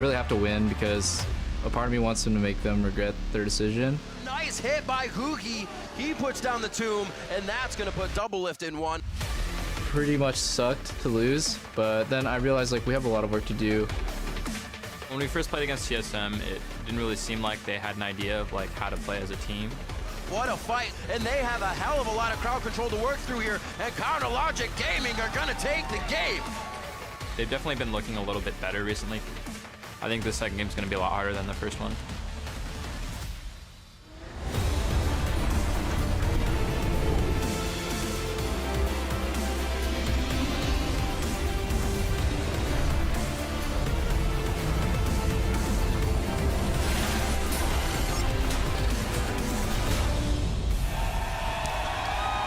Really have to win because a part of me wants them to make them regret their decision. Nice hit by Hoogie. He puts down the tomb, and that's going to put Double Lift in one. Pretty much sucked to lose, but then I realized like we have a lot of work to do. When we first played against TSM, it didn't really seem like they had an idea of like how to play as a team. What a fight, and they have a hell of a lot of crowd control to work through here, and Counter Logic Gaming are going to take the game. They've definitely been looking a little bit better recently. I think the second game is going to be a lot harder than the first one.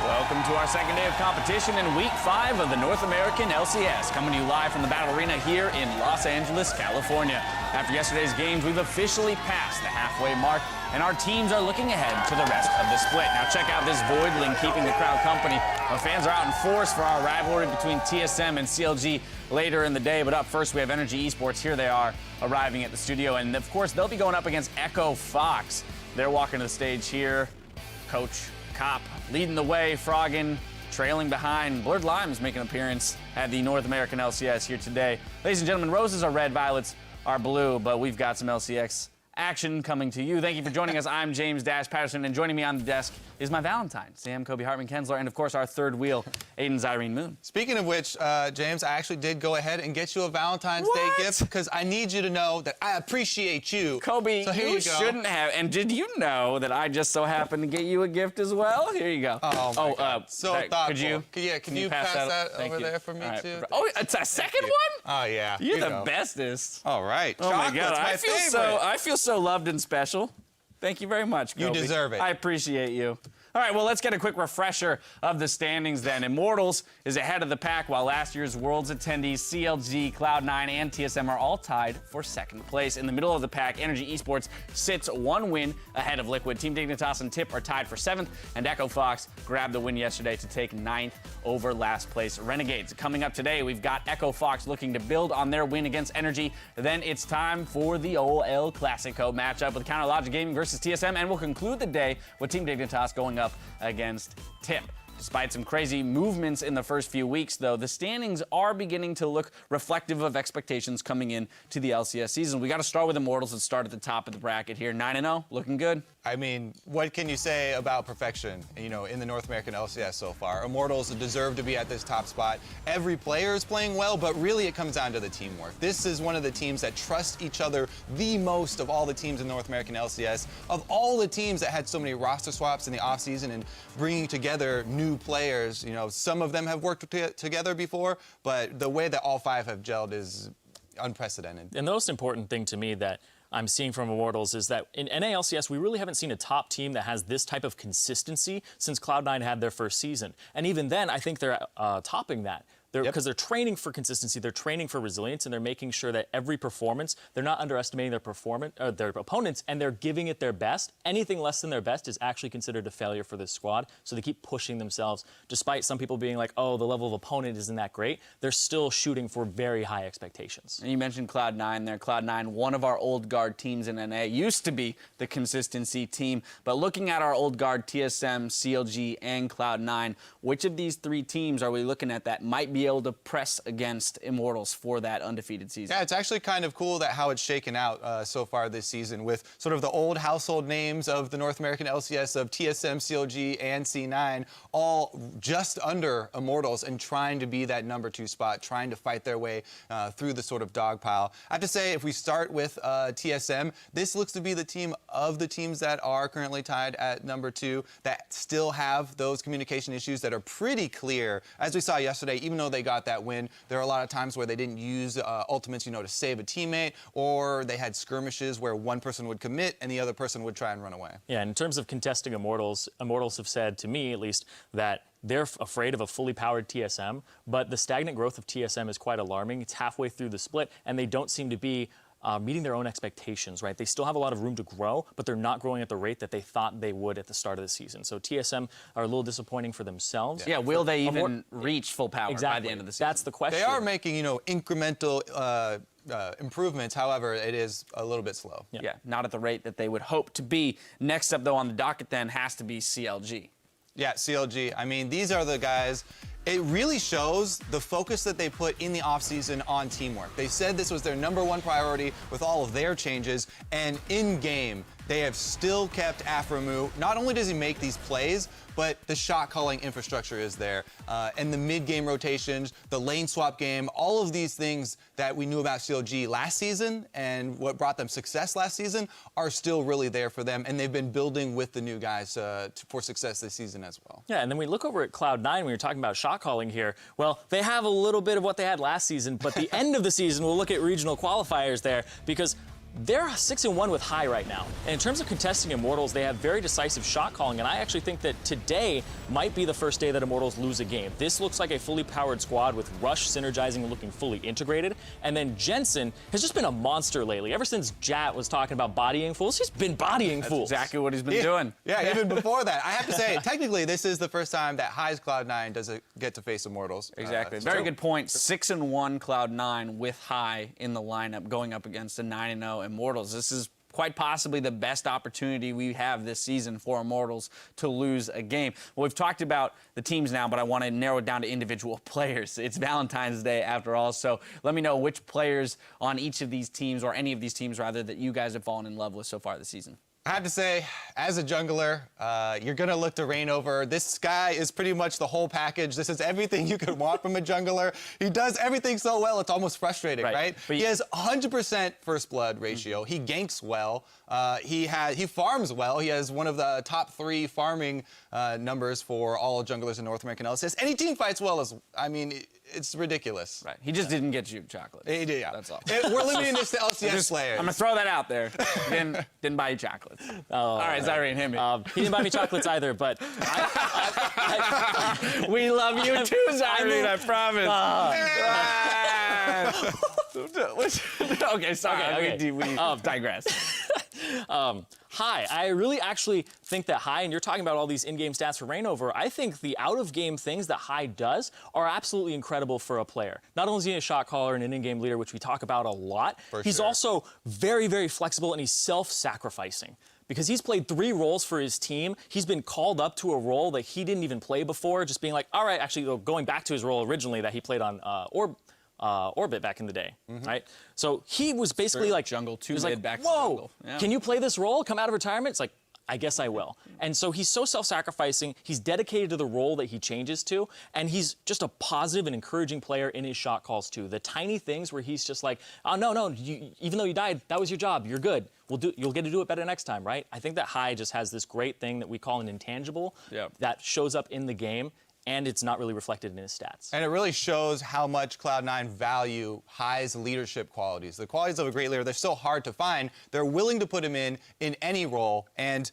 Welcome to our second day of competition in Week 5 of the North American LCS, coming to you live from the Battle Arena here in Los Angeles, California. After yesterday's games, we've officially passed the halfway mark, and our teams are looking ahead to the rest of the split. Now check out this Voidling keeping the crowd company. Our fans are out in force for our rivalry between TSM and CLG later in the day, but up first we have NRG Esports. Here they are arriving at the studio, and of course they'll be going up against Echo Fox. They're walking to the stage here. Coach Cop leading the way, Froggen trailing behind. Blurred Limes making an appearance at the North American LCS here today. Ladies and gentlemen, roses are red, violets are blue, but we've got some LCX action coming to you. Thank you for joining us. I'm James Dash Patterson, and joining me on the desk is my Valentine, Sam Kobe Hartman Kensler, and of course our third wheel, Aiden Zyrene Moon. Speaking of which, James, I actually did go ahead and get you a Valentine's Day gift because I need you to know that I appreciate you. Kobe, so here you you go. Shouldn't have. And did you know that I just so happened to get you a gift as well? Here you go. Oh, my God. So thoughtful. Can you pass that Thank over you. there for me, right. too? Oh, it's a second one? Oh, yeah. You're Here the you go. bestest. All right. Oh, my God. Chocolate's I feel so loved and special. Thank you very much, Kobe. You deserve it. I appreciate you. All right, well, let's get a quick refresher of the standings then. Immortals is ahead of the pack, while last year's Worlds attendees CLG, Cloud9, and TSM are all tied for second place. In the middle of the pack, NRG Esports sits one win ahead of Liquid. Team Dignitas and Tip are tied for 7th, and Echo Fox grabbed the win yesterday to take 9th over last place Renegades. Coming up today, we've got Echo Fox looking to build on their win against NRG. Then it's time for the OL Classico matchup with Counter Logic Gaming versus TSM, and we'll conclude the day with Team Dignitas going up against Tip. Despite some crazy movements in the first few weeks, though, the standings are beginning to look reflective of expectations coming in to the LCS season. We got to start with Immortals and start at the top of the bracket here. 9-0, looking good. I mean, what can you say about perfection, in the North American LCS so far? Immortals deserve to be at this top spot. Every player is playing well, but really it comes down to the teamwork. This is one of the teams that trust each other the most of all the teams in North American LCS. Of all the teams that had so many roster swaps in the offseason and bringing together new players, some of them have worked together before, but the way that all 5 have gelled is unprecedented. And the most important thing to me that I'm seeing from Immortals is that in NALCS, we really haven't seen a top team that has this type of consistency since Cloud9 had their first season. And even then, I think they're topping that. Because they're training for consistency, they're training for resilience, and they're making sure that every performance, they're not underestimating their opponents, and they're giving it their best. Anything less than their best is actually considered a failure for this squad. So they keep pushing themselves, despite some people being like, oh, the level of opponent isn't that great. They're still shooting for very high expectations. And you mentioned Cloud9 there. Cloud9, one of our old guard teams in NA, used to be the consistency team. But looking at our old guard, TSM, CLG, and Cloud9, which of these 3 teams are we looking at that might be able to press against Immortals for that undefeated season? Yeah, it's actually kind of cool that how it's shaken out so far this season with sort of the old household names of the North American LCS of TSM, CLG, and C9 all just under Immortals and trying to be that number 2 spot, trying to fight their way through the sort of dog pile. I have to say, if we start with TSM, this looks to be the team of the teams that are currently tied at number 2 that still have those communication issues that are pretty clear. As we saw yesterday, even though they got that win, there are a lot of times where they didn't use ultimates, to save a teammate, or they had skirmishes where one person would commit and the other person would try and run away. Yeah, in terms of contesting Immortals, Immortals have said, to me at least, that they're afraid of a fully powered TSM, but the stagnant growth of TSM is quite alarming. It's halfway through the split, and they don't seem to be meeting their own expectations, right? They still have a lot of room to grow, but they're not growing at the rate that they thought they would at the start of the season. So TSM are a little disappointing for themselves. Yeah, will they even reach full power exactly. by the end of the season? That's the question. They are making, incremental improvements. However, it is a little bit slow. Yeah, not at the rate that they would hope to be. Next up, though, on the docket then has to be CLG. Yeah, CLG. I mean, these are the guys. It really shows the focus that they put in the offseason on teamwork. They said this was their #1 priority with all of their changes, and in-game, they have still kept Aframu. Not only does he make these plays, but the shot-calling infrastructure is there. And the mid-game rotations, the lane swap game, all of these things that we knew about CLG last season and what brought them success last season are still really there for them, and they've been building with the new guys for success this season as well. Yeah, and then we look over at Cloud9 when you're talking about shot calling here. Well, they have a little bit of what they had last season, but the end of the season, we'll look at regional qualifiers there because they're 6-1 with high right now. And in terms of contesting Immortals, they have very decisive shot calling, and I actually think that today might be the first day that Immortals lose a game. This looks like a fully powered squad with Rush synergizing and looking fully integrated. And then Jensen has just been a monster lately. Ever since Jat was talking about bodying fools, he's been bodying fools. Exactly what he's been doing. Yeah, even before that. I have to say, technically, this is the first time that High's Cloud9 doesn't get to face Immortals. Exactly. Very good point. 6-1 Cloud9 with High in the lineup going up against a 9-0 Immortals. This is quite possibly the best opportunity we have this season for Immortals to lose a game. Well, we've talked about the teams now, but I want to narrow it down to individual players. It's Valentine's Day after all, so let me know which players on each of these teams, or any of these teams rather, that you guys have fallen in love with so far this season. I have to say, as a jungler, you're going to look to Reignover. This guy is pretty much the whole package. This is everything you could want from a jungler. He does everything so well, it's almost frustrating, right? He has 100% first blood ratio. He ganks well. He farms well. He has one of the top 3 farming numbers for all junglers in North American LCS. And he team fights well I mean, it's ridiculous. Right. He just didn't get you chocolate. He did, yeah. That's all. We're limiting this to LCS players. I'm going to throw that out there. Didn't buy you chocolates. All right, Zyrene, hit me. He didn't buy me chocolates either, but we love you too, Zyrene, I promise. Okay, sorry. Okay. We digress. High. I really actually think that High, and you're talking about all these in-game stats for Reignover, I think the out-of-game things that High does are absolutely incredible for a player. Not only is he a shot caller and an in-game leader, which we talk about a lot, he's also very, very flexible, and he's self-sacrificing. Because he's played 3 roles for his team. He's been called up to a role that he didn't even play before, just being like, all right, actually going back to his role originally that he played on Orbit back in the day, right? So he was basically like, jungle, 2 mid, like, back to whoa, jungle. Yeah. can you play this role, come out of retirement? It's like, I guess I will. And so he's so self-sacrificing, he's dedicated to the role that he changes to, and he's just a positive and encouraging player in his shot calls too. The tiny things where he's just like, oh, no, even though you died, that was your job, you're good. You'll get to do it better next time, right? I think that High just has this great thing that we call an intangible that shows up in the game, and it's not really reflected in his stats. And it really shows how much Cloud9 value High's leadership qualities. The qualities of a great leader, they're so hard to find. They're willing to put him in any role, and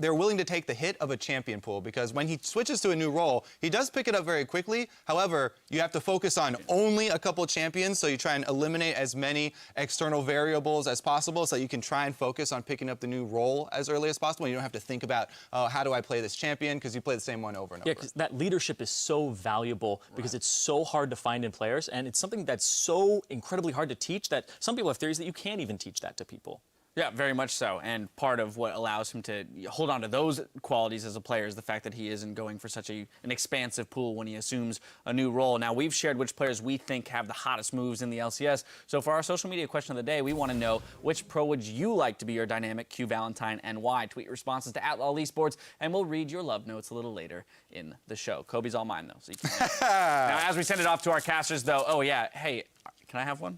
they're willing to take the hit of a champion pool, because when he switches to a new role, he does pick it up very quickly. However, you have to focus on only a couple champions, so you try and eliminate as many external variables as possible so you can try and focus on picking up the new role as early as possible. You don't have to think about, oh, how do I play this champion, because you play the same one over and over. Yeah, because that leadership is so valuable because it's so hard to find in players, and it's something that's so incredibly hard to teach that some people have theories that you can't even teach that to people. Yeah, very much so. And part of what allows him to hold on to those qualities as a player is the fact that he isn't going for such an expansive pool when he assumes a new role. Now, we've shared which players we think have the hottest moves in the LCS. So for our social media question of the day, we want to know, which pro would you like to be your dynamic Q Valentine and why? Tweet your responses to @LCS Esports, and we'll read your love notes a little later in the show. Kobe's all mine, though. So you can now, as we send it off to our casters, though, oh, yeah, hey, can I have one?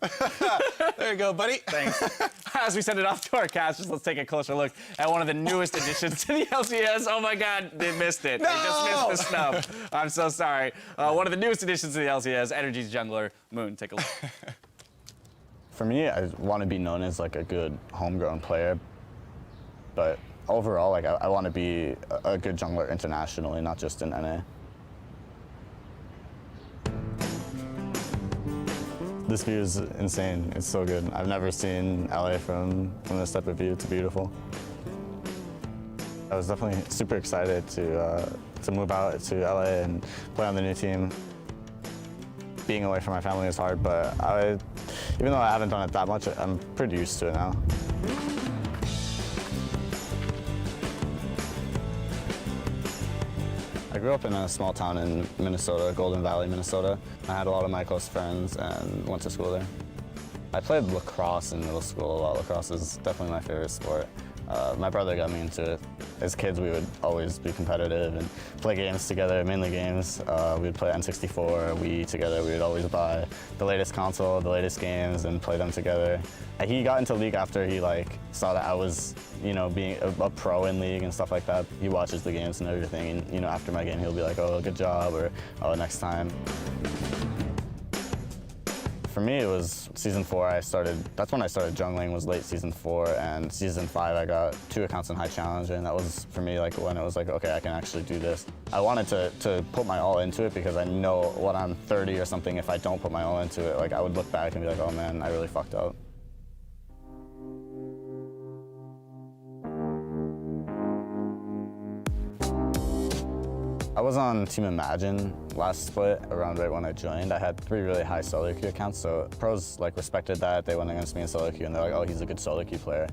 There you go, buddy. Thanks. As we send it off to our casters, let's take a closer look at one of the newest additions to the LCS. Oh, my God, they missed it. No! They just missed the snub. I'm so sorry. One of the newest additions to the LCS, NRG's jungler, Moon. Take a look. For me, I want to be known as like a good homegrown player, but overall, like I want to be a good jungler internationally, not just in NA. This view is insane. It's so good. I've never seen LA from this type of view. It's beautiful. I was definitely super excited to move out to LA and play on the new team. Being away from my family is hard, but Even though I haven't done it that much, I'm pretty used to it now. I grew up in a small town in Minnesota, Golden Valley, Minnesota. I had a lot of my close friends and went to school there. I played lacrosse in middle school a lot. Lacrosse is definitely my favorite sport. My brother got me into it. As kids, we would always be competitive and play games together, mainly games. We would play N64, Wii together. We would always buy the latest console, the latest games, and play them together. He got into League after he saw that I was, being a pro in League and stuff like that. He watches the games and everything, and after my game, he'll be like, "Oh, good job," or "Oh, next time." For me, it was season 4. That's when I started jungling, was late season 4, and season 5 I got 2 accounts in high challenge, and that was for me when it was okay, I can actually do this. I wanted to put my all into it because I know when I'm 30 or something, if I don't put my all into it, I would look back and be like, oh man, I really fucked up. I was on Team Imagine last split, around right when I joined. I had 3 really high solo queue accounts, so pros respected that. They went against me in solo queue, and they're like, oh, he's a good solo queue player.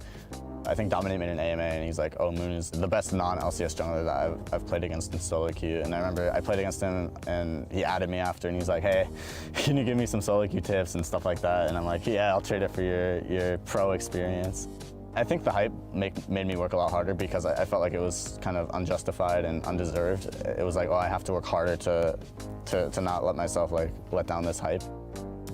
I think Dominate made an AMA, and he's like, oh, Moon is the best non-LCS jungler that I've played against in solo queue. And I remember I played against him, and he added me after, and he's like, hey, can you give me some solo queue tips and stuff like that? And I'm like, yeah, I'll trade it for your pro experience. I think the hype made me work a lot harder because I felt like it was kind of unjustified and undeserved. It was like, oh, I have to work harder to not let myself let down this hype.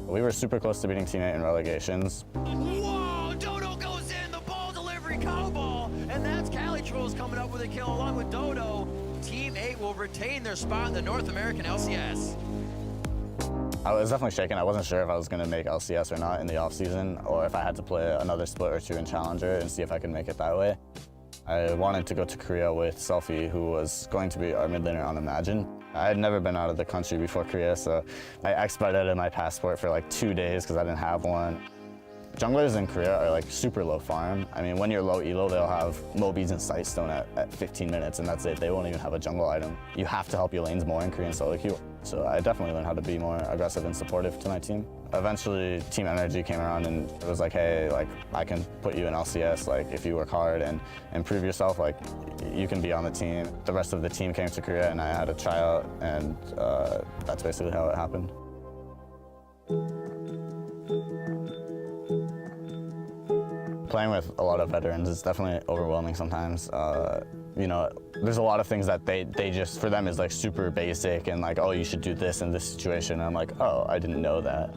We were super close to beating Team 8 in relegations. Whoa, Dodo goes in, the ball delivery cowball, and that's Cali Trolls coming up with a kill along with Dodo. Team 8 will retain their spot in the North American LCS. I was definitely shaken. I wasn't sure if I was going to make LCS or not in the offseason, or if I had to play another split or 2 in Challenger and see if I could make it that way. I wanted to go to Korea with Selfie, who was going to be our mid laner on Imagine. I had never been out of the country before Korea, so I expedited my passport for 2 days because I didn't have one. Junglers in Korea are super low farm. I mean, when you're low elo, they'll have Mobies and Sightstone at 15 minutes, and that's it. They won't even have a jungle item. You have to help your lanes more in Korean solo queue. So I definitely learned how to be more aggressive and supportive to my team. Eventually, Team NRG came around and it was like, hey, I can put you in LCS. If you work hard and improve yourself, you can be on the team. The rest of the team came to Korea, and I had a tryout, and that's basically how it happened. Playing with a lot of veterans is definitely overwhelming sometimes. There's a lot of things that they just, for them, is super basic and oh, you should do this in this situation. And I'm like, oh, I didn't know that.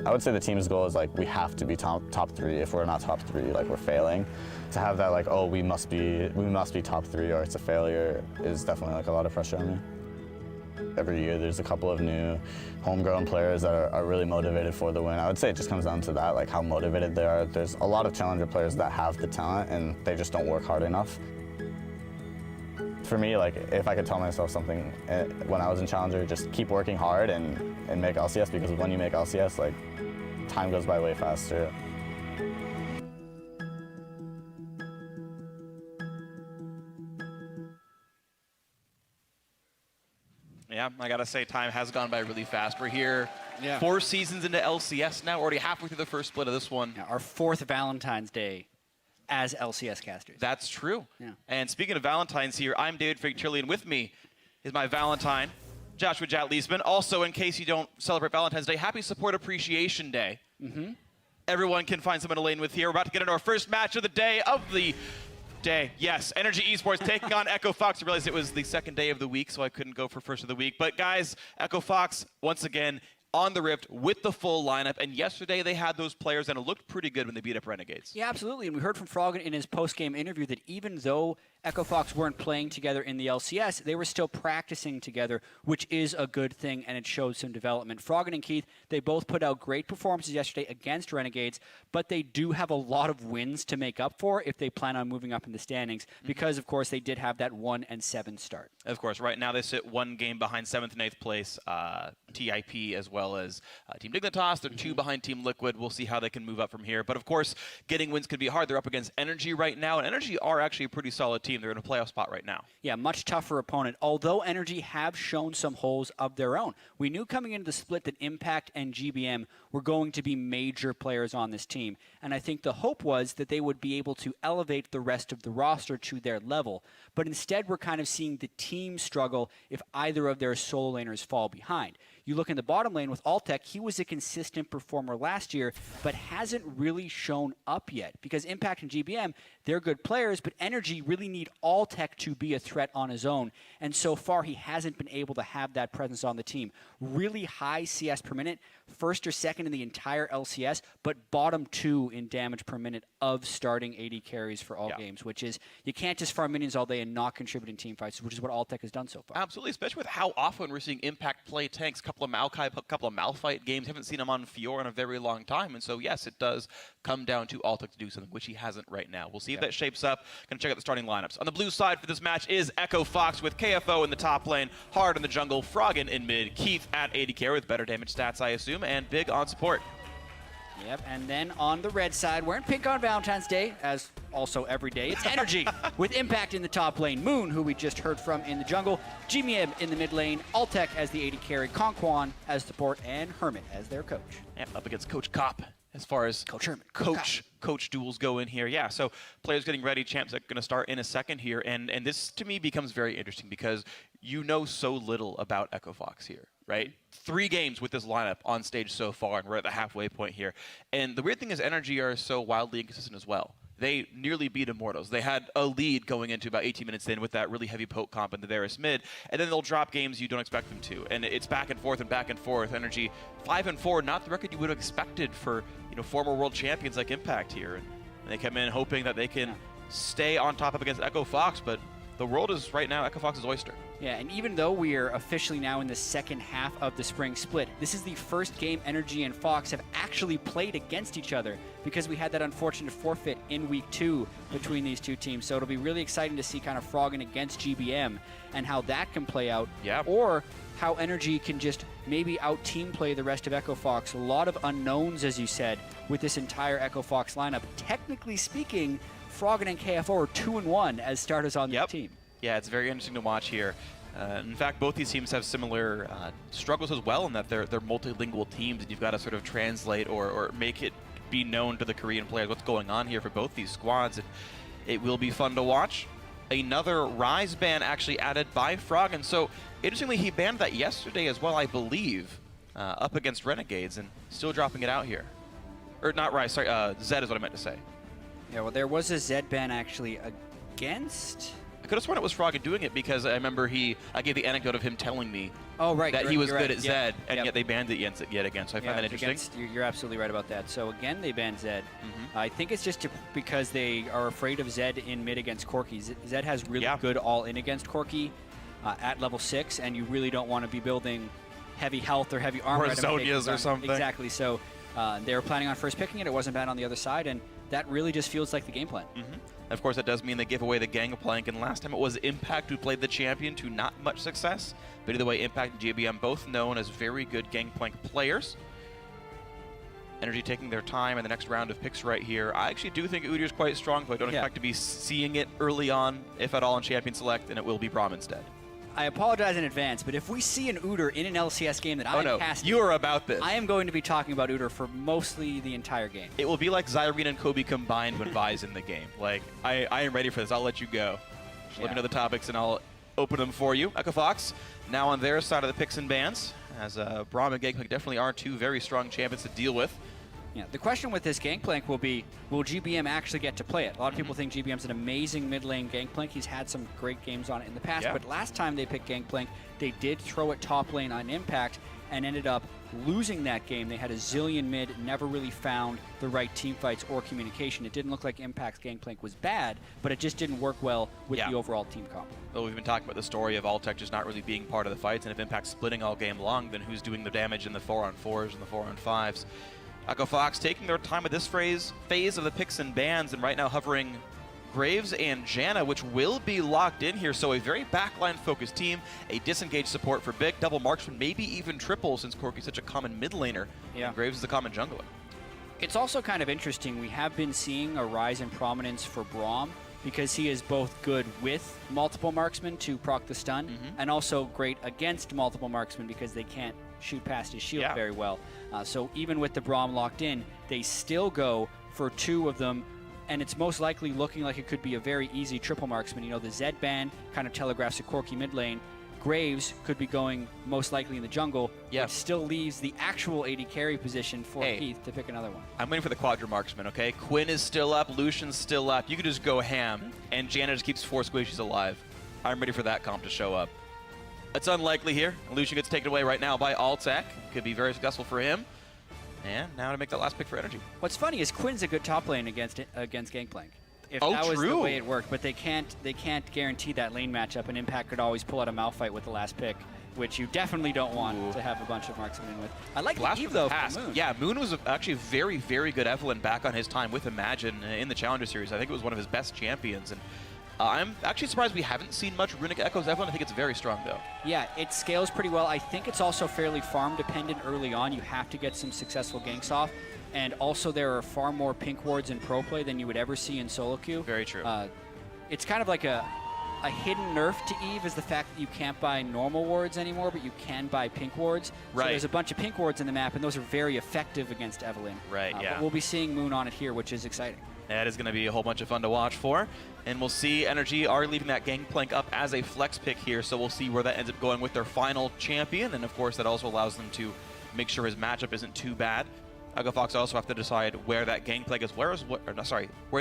I would say the team's goal is we have to be top 3. If we're not top 3, we're failing. To have that oh, we must be top 3 or it's a failure is definitely a lot of pressure on me. Every year there's a couple of new homegrown players that are really motivated for the win. I would say it just comes down to that, how motivated they are. There's a lot of challenger players that have the talent and they just don't work hard enough. For me, if I could tell myself something when I was in challenger, just keep working hard and make LCS, because when you make LCS, time goes by way faster. Yeah, I gotta say, time has gone by really fast. We're here 4 seasons into LCS now, already halfway through the first split of this one. Yeah, our 4th Valentine's Day as LCS casters. That's true. Yeah. And speaking of Valentines here, I'm David Fake-Chilly, and with me is my Valentine, Joshua Jat Leesman. Also, in case you don't celebrate Valentine's Day, happy Support Appreciation Day. Everyone can find someone to lane with here. We're about to get into our first match of the day Yes, NRG Esports taking on Echo Fox. I realized it was the second day of the week, so I couldn't go for first of the week. But guys, Echo Fox, once again, on the Rift with the full lineup. And yesterday they had those players, and it looked pretty good when they beat up Renegades. Yeah, absolutely. And we heard from Froggen in his post-game interview that even though Echo Fox weren't playing together in the LCS, they were still practicing together, which is a good thing, and it showed some development. Froggen and Keith, they both put out great performances yesterday against Renegades, but they do have a lot of wins to make up for if they plan on moving up in the standings, because, of course, they did have that 1-7 start. Of course, right now they sit 1 game behind 7th and 8th place, TIP as well. well as Team Dignitas. They're 2 behind Team Liquid. We'll see how they can move up from here. But of course, getting wins could be hard. They're up against NRG right now, and NRG are actually a pretty solid team. They're in a playoff spot right now. Yeah, much tougher opponent, although NRG have shown some holes of their own. We knew coming into the split that Impact and GBM were going to be major players on this team, and I think the hope was that they would be able to elevate the rest of the roster to their level. But instead, we're kind of seeing the team struggle if either of their solo laners fall behind. You look in the bottom lane with Altec, he was a consistent performer last year, but hasn't really shown up yet. Because Impact and GBM, they're good players, but NRG really need Altec to be a threat on his own. And so far, he hasn't been able to have that presence on the team. Really high CS per minute, first or second in the entire LCS, but bottom 2 in damage per minute of starting AD carries for all games, which is, you can't just farm minions all day and not contribute in team fights, which is what Altec has done so far. Absolutely, especially with how often we're seeing Impact play tanks. A couple of Maokai, a couple of Malphite games. Haven't seen him on Fiora in a very long time. And so, yes, it does come down to Altec to do something, which he hasn't right now. We'll see if that shapes up. Going to check out the starting lineups. On the blue side for this match is Echo Fox with KFO in the top lane, Hard in the jungle, Froggen in mid, Keith at AD carry with better damage stats, I assume, and Big on support. Yep, and then on the red side, wearing pink on Valentine's Day, as also every day, it's NRG with Impact in the top lane, Moon, who we just heard from in the jungle, GBM in the mid lane, Altec as the AD carry, Conquan as support, and Hermit as their coach. Yep, up against Coach Cop as far as Coach Hermit, coach duels go in here. Yeah, so players getting ready, champs are going to start in a second here, and this to me becomes very interesting because you know so little about Echo Fox here, right? 3 games with this lineup on stage so far, and we're at the halfway point here. And the weird thing is NRG are so wildly inconsistent as well. They nearly beat Immortals. They had a lead going into about 18 minutes in with that really heavy poke comp in the Varus mid, and then they'll drop games you don't expect them to. And it's back and forth and back and forth. NRG 5-4, not the record you would have expected for former world champions like Impact here. And they come in hoping that they can stay on top up against Echo Fox, but the world is right now Echo Fox's oyster. Yeah, and even though we are officially now in the second half of the spring split, this is the first game NRG and Fox have actually played against each other because we had that unfortunate forfeit in week 2 between these two teams. So it'll be really exciting to see kind of Froggen against GBM and how that can play out. Yeah. Or how NRG can just maybe out-team play the rest of Echo Fox. A lot of unknowns, as you said, with this entire Echo Fox lineup. Technically speaking, Froggen and KFO are 2-1 as starters on the team. Yeah, it's very interesting to watch here. In fact, both these teams have similar struggles as well in that they're multilingual teams, and you've got to sort of translate or make it be known to the Korean players what's going on here for both these squads. And it will be fun to watch. Another Rise ban actually added by Froggen. So, interestingly, he banned that yesterday as well, I believe, up against Renegades, and still dropping it out here. Or not Rise, sorry, Zed is what I meant to say. Yeah, well, there was a Zed ban actually against... I could have sworn it was Froggen doing it because I remember I gave the anecdote of him telling me that he was good at Zed, and yet they banned it yet again. So I find that interesting. You're absolutely right about that. So again, they banned Zed. I think it's just because they are afraid of Zed in mid against Corki. Zed has really good all-in against Corki at level 6, and you really don't want to be building heavy health or heavy armor. Or Zonias or something. Exactly. So they were planning on first picking it. It wasn't banned on the other side, and that really just feels like the game plan. Of course, that does mean they give away the Gangplank, and last time it was Impact who played the champion to not much success. But either way, Impact and GBM both known as very good Gangplank players. NRG taking their time in the next round of picks right here. I actually do think Udyr is quite strong, but I don't expect to be seeing it early on, if at all, in Champion Select, and it will be Braum instead. I apologize in advance, but if we see an Udyr in an LCS game that I'm casting, you are about this. I am going to be talking about Udyr for mostly the entire game. It will be like Zyrene and Kobe combined when Vi's in the game. Like, I am ready for this. I'll let you go. Let me know the topics, and I'll open them for you. Echo Fox, now on their side of the picks and bans, as Braum and Gangplank definitely are 2 very strong champions to deal with. Yeah, the question with this Gangplank will be, will GBM actually get to play it? A lot of people think GBM's an amazing mid-lane Gangplank. He's had some great games on it in the past, but last time they picked Gangplank, they did throw it top lane on Impact and ended up losing that game. They had a zillion mid, never really found the right team fights or communication. It didn't look like Impact's Gangplank was bad, but it just didn't work well with the overall team comp. Well, we've been talking about the story of Altec just not really being part of the fights, and if Impact's splitting all game long, then who's doing the damage in the 4-on-4s and the 4-on-5s? Echo Fox taking their time with this phase of the picks and bans, and right now hovering Graves and Janna, which will be locked in here. So a very backline-focused team, a disengaged support for Big, double marksman, maybe even triple since Corki's such a common mid laner. Yeah. And Graves is the common jungler. It's also kind of interesting. We have been seeing a rise in prominence for Braum because he is both good with multiple marksmen to proc the stun and also great against multiple marksmen because they can't shoot past his shield very well. So even with the Braum locked in, they still go for 2 of them, and it's most likely looking like it could be a very easy triple marksman. You know, the Z ban kind of telegraphs a Corki mid lane. Graves could be going most likely in the jungle, which still leaves the actual AD carry position for Keith to pick another one. I'm waiting for the quadra marksman, okay? Quinn is still up, Lucian's still up. You could just go ham, and Janna just keeps 4 squishies alive. I'm ready for that comp to show up. It's unlikely here. Lucian gets taken away right now by Altec. Could be very successful for him. And now to make that last pick for Energy. What's funny is Quinn's a good top lane against Gangplank. If Oh, that was the true. way it worked, but they can't guarantee that lane matchup, and Impact could always pull out a Malphite with the last pick, which you definitely don't want to have a bunch of marksmen in with. I like Last the Eve, from the though, past. for Moon. Yeah, Moon was actually very, very good Evelyn back on his time with Imagine in the Challenger Series. I think it was one of his best champions. And I'm actually surprised we haven't seen much Runic Echoes Evelyn. I think it's very strong, though. Yeah, it scales pretty well. I think it's also fairly farm dependent early on. You have to get some successful ganks off. And also there are far more pink wards in pro play than you would ever see in solo queue. Very true. It's kind of like a hidden nerf to Eve is the fact that you can't buy normal wards anymore, but you can buy pink wards. Right. So there's a bunch of pink wards in the map, and those are very effective against Evelyn. Right, yeah. But we'll be seeing Moon on it here, which is exciting. That is going to be a whole bunch of fun to watch for. And we'll see NRG are leaving that Gangplank up as a flex pick here, so we'll see where that ends up going with their final champion. And of course, that also allows them to make sure his matchup isn't too bad. Echo Fox also have to decide where that Gangplank is, where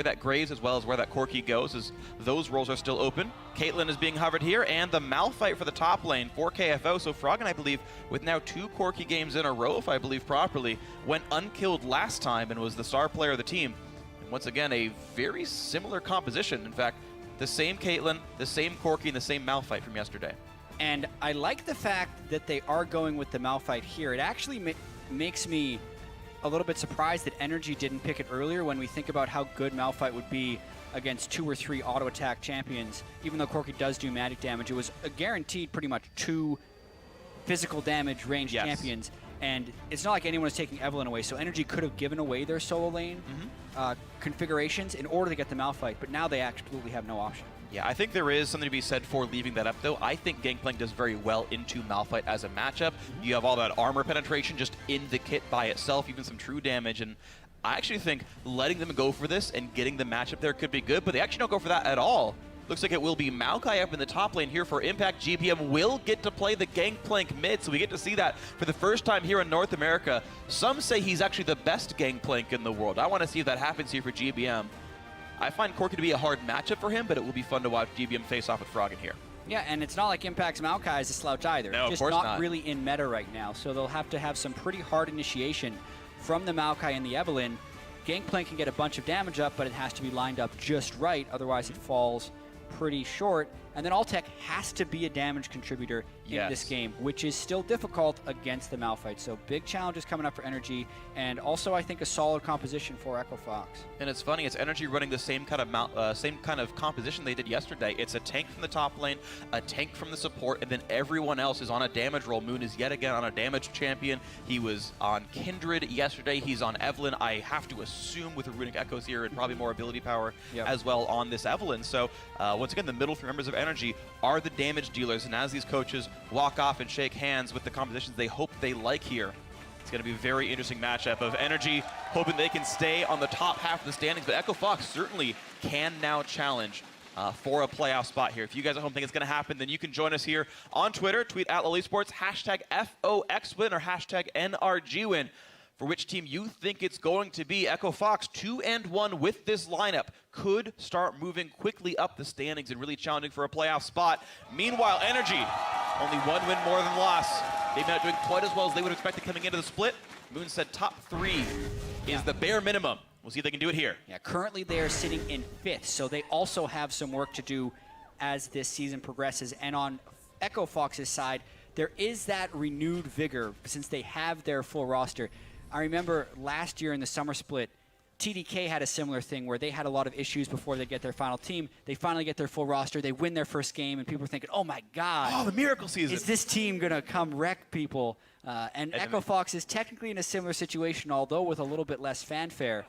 that Graves as well as where that Corki goes, as those roles are still open. Caitlyn is being hovered here, and the Malphite for the top lane for KFO. So Froggen, I believe, with now 2 Corki games in a row, if I believe properly, went unkilled last time and was the star player of the team. And once again, a very similar composition. In fact, the same Caitlyn, the same Corki, and the same Malphite from yesterday. And I like the fact that they are going with the Malphite here. It actually makes me a little bit surprised that NRG didn't pick it earlier when we think about how good Malphite would be against 2 or 3 auto attack champions. Even though Corki does do magic damage, it was a guaranteed pretty much 2 physical damage range champions. And it's not like anyone was taking Evelyn away, so NRG could have given away their solo lane configurations in order to get the Malphite, but now they absolutely have no option. Yeah, I think there is something to be said for leaving that up, though. I think Gangplank does very well into Malphite as a matchup. You have all that armor penetration just in the kit by itself, even some true damage, and I actually think letting them go for this and getting the matchup there could be good, but they actually don't go for that at all. Looks like it will be Maokai up in the top lane here for Impact. GBM will get to play the Gangplank mid, so we get to see that for the first time here in North America. Some say he's actually the best Gangplank in the world. I want to see if that happens here for GBM. I find Corki to be a hard matchup for him, but it will be fun to watch GBM face off with Froggen here. Yeah, and it's not like Impact's Maokai is a slouch either. No, of just course not not. really in meta right now, so they'll have to have some pretty hard initiation from the Maokai and the Evelyn. Gangplank can get a bunch of damage up, but it has to be lined up just right, otherwise it falls pretty short. And then Altec has to be a damage contributor in this game, which is still difficult against the Malphite. So big challenges coming up for NRG, and also I think a solid composition for Echo Fox. And it's funny, it's NRG running the same kind of composition they did yesterday. It's a tank from the top lane, a tank from the support, and then everyone else is on a damage roll. Moon is yet again on a damage champion. He was on Kindred yesterday. He's on Evelyn. I have to assume with the Runic Echoes here and probably more ability power as well on this Evelyn. So once again, the middle 3 members of NRG are the damage dealers, and as these coaches walk off and shake hands with the compositions they hope they like here, it's going to be a very interesting matchup of NRG hoping they can stay on the top half of the standings, but Echo Fox certainly can now challenge for a playoff spot here. If you guys at home think it's going to happen, then you can join us here on Twitter. Tweet at LCS Sports, hashtag FOXWin or hashtag NRGWin. For which team you think it's going to be. Echo Fox 2-1 with this lineup could start moving quickly up the standings and really challenging for a playoff spot. Meanwhile, NRG, only 1 win more than loss. They've not doing quite as well as they would have expected coming into the split. Moon said top 3 is the bare minimum. We'll see if they can do it here. Yeah, currently they are sitting in 5th, so they also have some work to do as this season progresses. And on Echo Fox's side, there is that renewed vigor since they have their full roster. I remember last year in the summer split, TDK had a similar thing where they had a lot of issues before they get their final team. They finally get their full roster. They win their first game, and people are thinking, oh, my God. Oh, the miracle season. Is this team going to come wreck people? And Echo Fox is technically in a similar situation, although with a little bit less fanfare.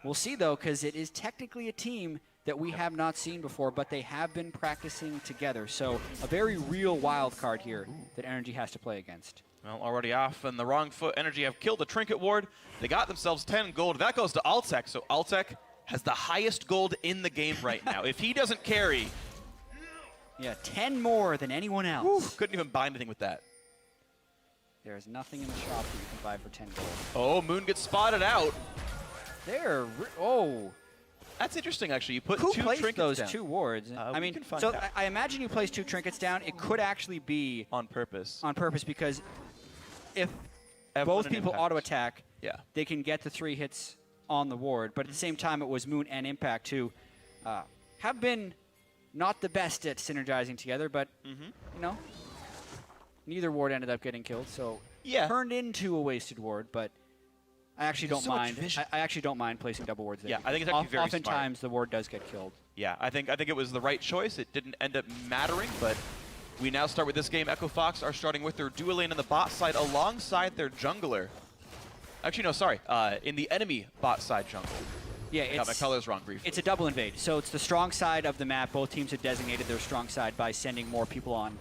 We'll see, though, because it is technically a team that we have not seen before, but they have been practicing together. So a very real wild card here that NRG has to play against. Well, already off on the wrong foot. NRG have killed the Trinket Ward. They got themselves 10 gold. That goes to Altec. So Altec has the highest gold in the game right now. If he doesn't carry... Yeah, 10 more than anyone else. Whew, couldn't even buy anything with that. There is nothing in the shop that you can buy for 10 gold. Oh, Moon gets spotted out. Oh. That's interesting, actually. You put Who two placed trinkets those down. 2 wards? I mean, so I imagine you place 2 trinkets down. It could actually be on purpose. On purpose, because if Evelyn both and people Impact. auto-attack, Yeah. they can get the 3 hits on the ward. But at the same time, it was Moon and Impact who have been not the best at synergizing together, but, you know, neither ward ended up getting killed, so turned into a wasted ward, but I actually don't mind. I actually don't mind placing double wards there. Yeah, I think it's actually very oftentimes smart. the ward does get killed. Yeah, I think it was the right choice. It didn't end up mattering, but we now start with this game. Echo Fox are starting with their dual lane in the bot side alongside their jungler. Actually, no, sorry. In the enemy bot side jungle. Yeah, I got my colors wrong briefly. It's a double invade. So it's the strong side of the map. Both teams have designated their strong side by sending more people on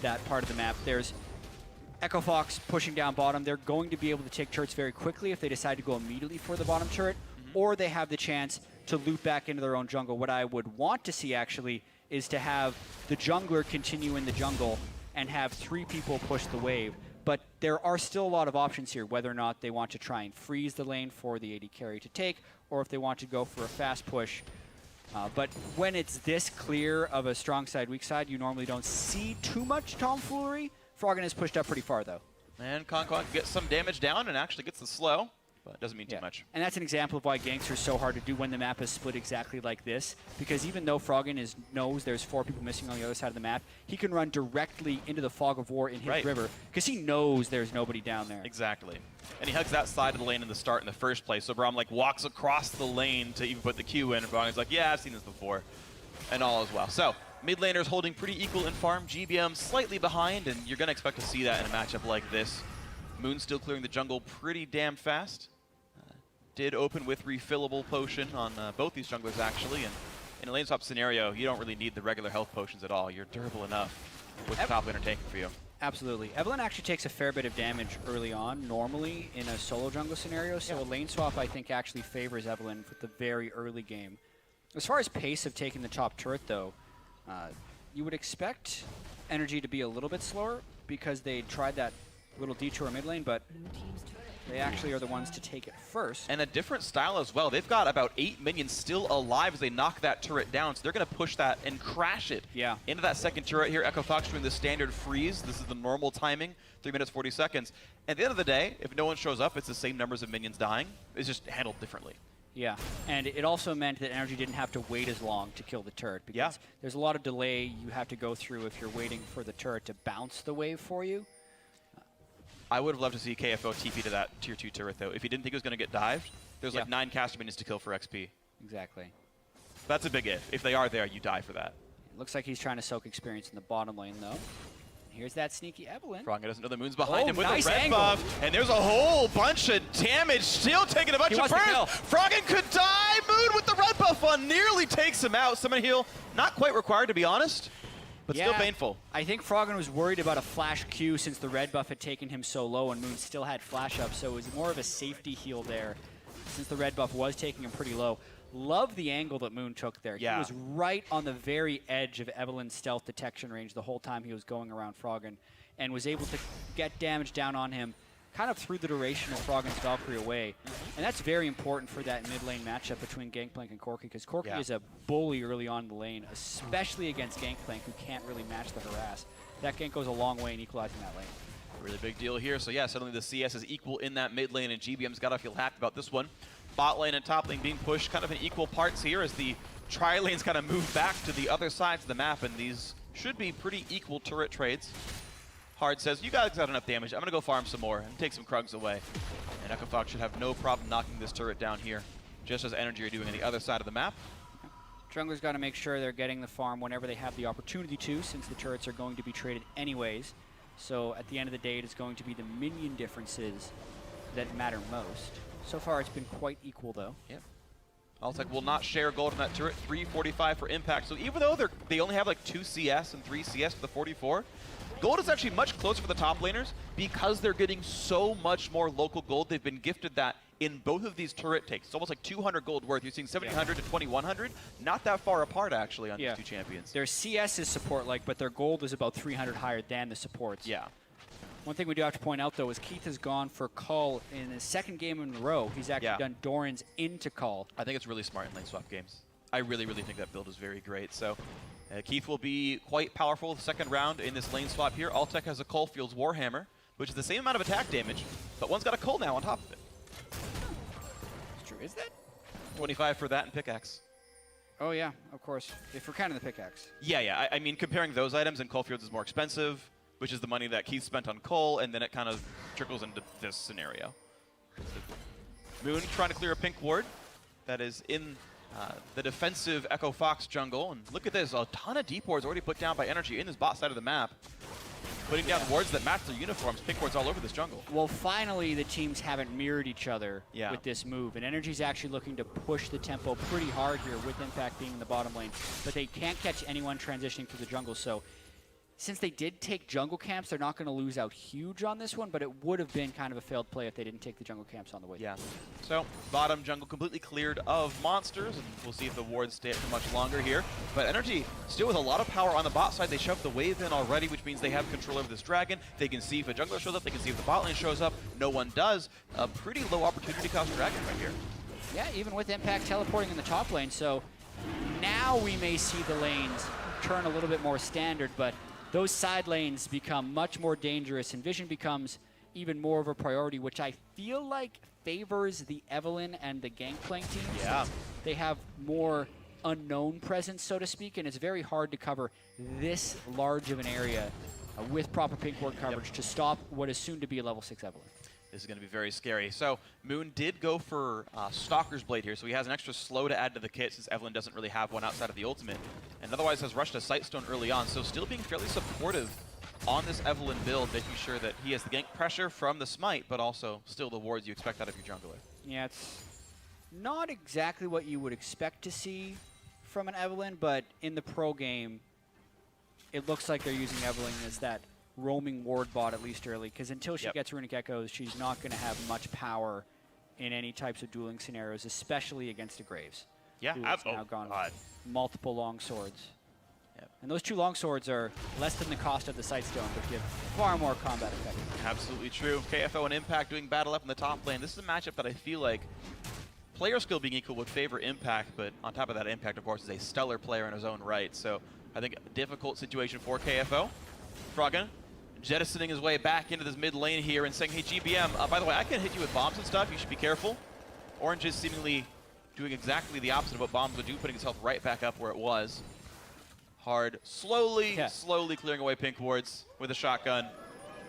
that part of the map. There's Echo Fox pushing down bottom. They're going to be able to take turrets very quickly if they decide to go immediately for the bottom turret, or they have the chance to loop back into their own jungle. What I would want to see, actually, is to have the jungler continue in the jungle and have 3 people push the wave. But there are still a lot of options here, whether or not they want to try and freeze the lane for the AD carry to take, or if they want to go for a fast push. But when it's this clear of a strong side, weak side, you normally don't see too much tomfoolery. Froggen is pushed up pretty far, though. And Concon gets some damage down and actually gets the slow, but it doesn't mean too much. And that's an example of why Gangster is so hard to do when the map is split exactly like this, because even though Froggen knows there's 4 people missing on the other side of the map, he can run directly into the fog of war in his river, because he knows there's nobody down there. Exactly. And he hugs that side of the lane in the start in the first place, so Braum walks across the lane to even put the Q in, and Braum's like, yeah, I've seen this before, and all as well. So, mid laners holding pretty equal in farm, GBM slightly behind, and you're going to expect to see that in a matchup like this. Moon still clearing the jungle pretty damn fast. Did open with refillable potion on both these junglers, actually, and in a lane swap scenario, you don't really need the regular health potions at all. You're durable enough with the top laner tanking for you. Absolutely. Evelyn actually takes a fair bit of damage early on, normally in a solo jungle scenario, so a lane swap, I think, actually favors Evelyn with the very early game. As far as pace of taking the top turret, though, you would expect NRG to be a little bit slower because they tried that little detour mid lane, but they actually are the ones to take it first. And a different style as well. They've got about 8 minions still alive as they knock that turret down, so they're going to push that and crash it into that second turret here. Echo Fox doing the standard freeze. This is the normal timing, 3 minutes, 40 seconds. At the end of the day, if no one shows up, it's the same numbers of minions dying. It's just handled differently. Yeah, and it also meant that NRG didn't have to wait as long to kill the turret, because there's a lot of delay you have to go through if you're waiting for the turret to bounce the wave for you. I would have loved to see KFO TP to that tier 2 turret, though. If he didn't think it was going to get dived, there's like 9 caster minions to kill for XP. Exactly. That's a big if. If they are there, you die for that. It looks like he's trying to soak experience in the bottom lane, though. Here's that sneaky Evelyn. Froggen doesn't know the Moon's behind him with nice a red angle. buff. And there's a whole bunch of damage, still taking a bunch of burns. Froggen could die. Moon with the red buff on nearly takes him out. Summon heal, not quite required, to be honest, but still painful. I think Froggen was worried about a flash Q since the red buff had taken him so low and Moon still had flash up, so it was more of a safety heal there since the red buff was taking him pretty low. Love the angle that Moon took there. He was right on the very edge of Evelyn's stealth detection range the whole time he was going around Froggen, and was able to get damage down on him kind of through the duration of Froggen's Valkyrie away. And that's very important for that mid lane matchup between Gangplank and Corki, because Corki is a bully early on in the lane, especially against Gangplank, who can't really match the harass. That gank goes a long way in equalizing that lane. Really big deal here. So yeah, suddenly the CS is equal in that mid lane, and GBM's got to feel happy about this one. Bot lane and top lane being pushed kind of in equal parts here as the tri-lanes kind of move back to the other sides of the map, and these should be pretty equal turret trades. Hard says, you guys got enough damage. I'm going to go farm some more and take some Krugs away. And Echo Fox should have no problem knocking this turret down here. just as NRG are doing on the other side of the map. Jungler's got to make sure they're getting the farm whenever they have the opportunity to, since the turrets are going to be traded anyways. So at the end of the day, it is going to be the minion differences that matter most. So far, it's been quite equal, though. Yep. Altec will not share gold on that turret. 345 for impact. So even though they only have like 2 CS and 3 CS to the 44, gold is actually much closer for the top laners because they're getting so much more local gold. They've been gifted that in both of these turret takes. It's almost like 200 gold worth. You're seeing 1,700 to 2,100. Not that far apart, actually, on these two champions. Their CS is support-like, but their gold is about 300 higher than the supports. Yeah. One thing we do have to point out, though, is Keith has gone for Cull in his second game in a row. He's actually done Doran's into Cull. I think it's really smart in lane swap games. I really, really think that build is very great. So Keith will be quite powerful the second round in this lane swap here. Altec has a Coalfields Warhammer, which is the same amount of attack damage, but one's got a Cull now on top of it. It's true. Is that? 25 for that and pickaxe. Oh, yeah, of course. If we're counting the pickaxe. Yeah. I mean, comparing those items, and Coalfields is more expensive, which is the money that Keith spent on Cole, and then it kind of trickles into this scenario. Moon trying to clear a pink ward that is in the defensive Echo Fox jungle. And look at this, a ton of deep wards already put down by NRG in this bot side of the map. Putting down wards that match their uniforms, pink wards all over this jungle. Well, finally, the teams haven't mirrored each other with this move. And NRG's actually looking to push the tempo pretty hard here with Impact being in the bottom lane. But they can't catch anyone transitioning through the jungle, so since they did take jungle camps, they're not going to lose out huge on this one, but it would have been kind of a failed play if they didn't take the jungle camps on the way. Yeah. So, bottom jungle completely cleared of monsters, and we'll see if the wards stay up for much longer here. But NRG still with a lot of power on the bot side. They shoved the wave in already, which means they have control over this dragon. They can see if a jungler shows up. They can see if the bot lane shows up. No one does. A pretty low opportunity cost dragon right here. Yeah, even with Impact teleporting in the top lane. So now we may see the lanes turn a little bit more standard, but those side lanes become much more dangerous, and vision becomes even more of a priority, which I feel like favors the Evelynn and the Gangplank teams. Yeah. They have more unknown presence, so to speak, and it's very hard to cover this large of an area with proper pink ward coverage to stop what is soon to be a level 6 Evelynn. This is going to be very scary. So Moon did go for Stalker's Blade here, so he has an extra slow to add to the kit since Evelynn doesn't really have one outside of the ultimate, and otherwise has rushed a Sightstone early on, so still being fairly supportive on this Evelynn build, making sure that he has the gank pressure from the smite, but also still the wards you expect out of your jungler. Yeah, it's not exactly what you would expect to see from an Evelynn, but in the pro game, it looks like they're using Evelynn as that roaming ward bot at least early, because until she gets Runic Echoes, she's not going to have much power in any types of dueling scenarios, especially against the Graves. Yeah, who has now gone multiple long swords. And those 2 long swords are less than the cost of the Sightstone, but give far more combat effect. Absolutely true. KFO and Impact doing battle up in the top lane. This is a matchup that I feel like player skill being equal would favor Impact, but on top of that, Impact, of course, is a stellar player in his own right. So I think a difficult situation for KFO. Froggen jettisoning his way back into this mid lane here and saying, hey, GBM, by the way, I can hit you with bombs and stuff. You should be careful. Orange is seemingly doing exactly the opposite of what bombs would do, putting himself right back up where it was. Hard, slowly clearing away pink wards with a shotgun.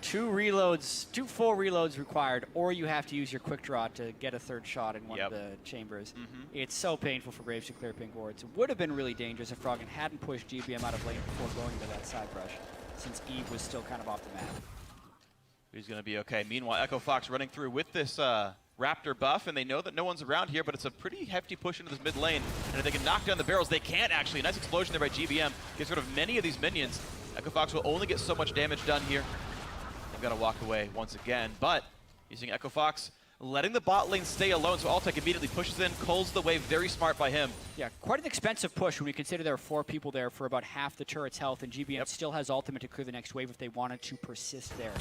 2 full reloads required, or you have to use your quick draw to get a third shot in one of the chambers. It's so painful for Graves to clear pink wards. It would have been really dangerous if Froggen hadn't pushed GBM out of lane before going to that side brush, since Eve was still kind of off the map. He's going to be okay. Meanwhile, Echo Fox running through with this Raptor buff, and they know that no one's around here, but it's a pretty hefty push into this mid lane. And if they can knock down the barrels, they can't actually. A nice explosion there by GBM. Gets rid of many of these minions. Echo Fox will only get so much damage done here. They've got to walk away once again, but using Echo Fox, letting the bot lane stay alone, so Altec immediately pushes in, culls the wave, very smart by him. Yeah, quite an expensive push when we consider there are 4 people there for about half the turret's health, and GBM still has ultimate to clear the next wave if they wanted to persist there.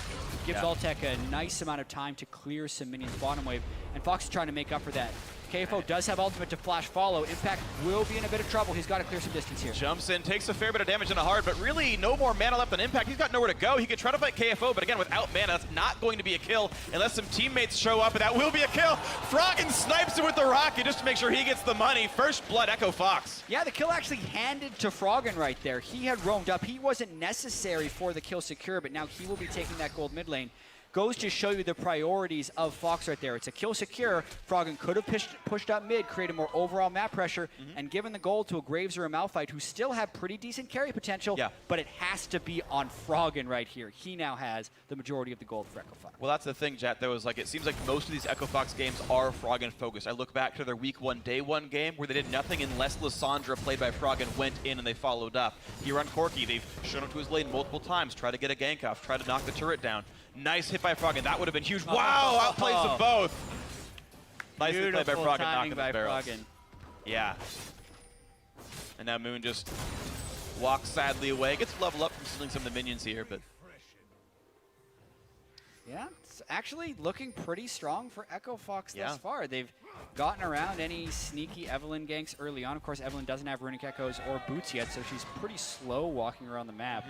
Gives Altec a nice amount of time to clear some minions bottom wave, and Fox is trying to make up for that. KFO does have ultimate to flash follow. Impact will be in a bit of trouble. He's got to clear some distance here. Jumps in, takes a fair bit of damage in a hard, but really no more mana left on Impact. He's got nowhere to go. He can try to fight KFO, but again, without mana, that's not going to be a kill unless some teammates show up, and that will be a kill. Froggen snipes him with the rocket just to make sure he gets the money. First blood, Echo Fox. Yeah, the kill actually handed to Froggen right there. He had roamed up. He wasn't necessary for the kill secure, but now he will be taking that gold mid lane. goes to show you the priorities of Fox right there. It's a kill secure. Froggen could have pushed up mid, created more overall map pressure, and given the gold to a Graves or a Malphite who still have pretty decent carry potential, but it has to be on Froggen right here. He now has the majority of the gold for Echo Fox. Well, that's the thing, Jet, though, is like it seems like most of these Echo Fox games are Froggen focused. I look back to their week 1, day 1 game where they did nothing unless Lissandra, played by Froggen, went in and they followed up. Here on Corki, they've shown up to his lane multiple times, try to get a gank off, try to knock the turret down. Nice hit by Froggen. That would have been huge. Wow, outplays them both. Nicely played by Froggen, knocking the barrels. Yeah. And now Moon just walks sadly away. Gets level up from stealing some of the minions here, but yeah, it's actually looking pretty strong for Echo Fox thus far. They've gotten around any sneaky Evelynn ganks early on. Of course, Evelynn doesn't have Runic Echoes or boots yet, so she's pretty slow walking around the map.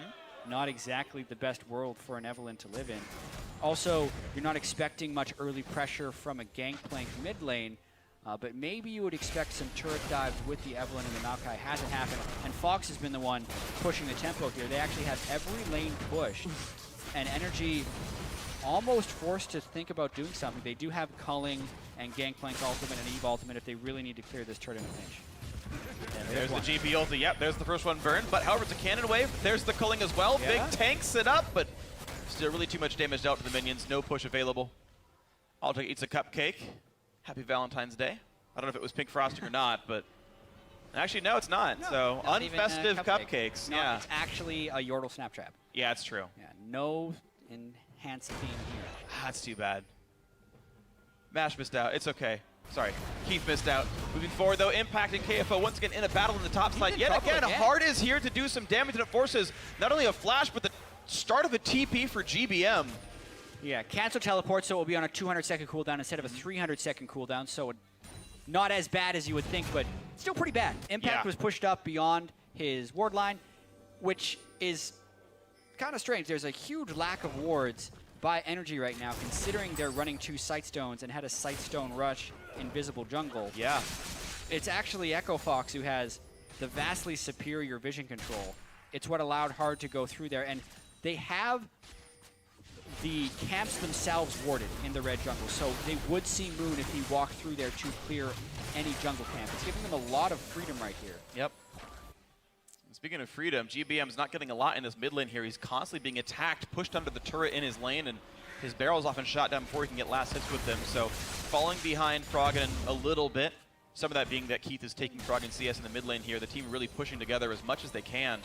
Not exactly the best world for an Evelynn to live in. Also, you're not expecting much early pressure from a Gangplank mid lane, but maybe you would expect some turret dives with the Evelynn and the Maokai. Hasn't happened, and Fox has been the one pushing the tempo here. They actually have every lane pushed, and NRG almost forced to think about doing something. They do have Culling and Gangplank ultimate and Eve ultimate if they really need to clear this turret in a pinch. And there's the GP ulti. Yep, there's the first one burned. But however, it's a cannon wave. There's the Culling as well. Big tanks it up, but still really too much damage dealt to the minions. No push available. Alta eats a cupcake. Happy Valentine's Day. I don't know if it was pink frosting or not, but actually, no, it's not. No, so not even unfestive cupcakes. No, yeah, it's actually a Yordle snap trap. Yeah, it's true. Yeah, no enhanced theme here. That's too bad. Mash missed out. It's okay. Sorry, Keith missed out. Moving forward, though, Impact and KFO once again in a battle in the top side. Yet again, Hard is here to do some damage, and it forces not only a flash, but the start of a TP for GBM. Yeah, cancel teleport, so it will be on a 200-second cooldown instead of a 300-second cooldown, so not as bad as you would think, but still pretty bad. Impact was pushed up beyond his ward line, which is kind of strange. There's a huge lack of wards by NRG right now, considering they're running 2 Sightstones and had a Sightstone rush invisible jungle. Yeah. It's actually Echo Fox who has the vastly superior vision control. It's what allowed Hard to go through there, and they have the camps themselves warded in the red jungle, so they would see Moon if he walked through there to clear any jungle camp. It's giving them a lot of freedom right here. Yep. Speaking of freedom, GBM's not getting a lot in this mid lane here. He's constantly being attacked, pushed under the turret in his lane, and his barrel's often shot down before he can get last hits with them. So falling behind Froggen a little bit. Some of that being that Keith is taking Froggen CS in the mid lane here. The team really pushing together as much as they can.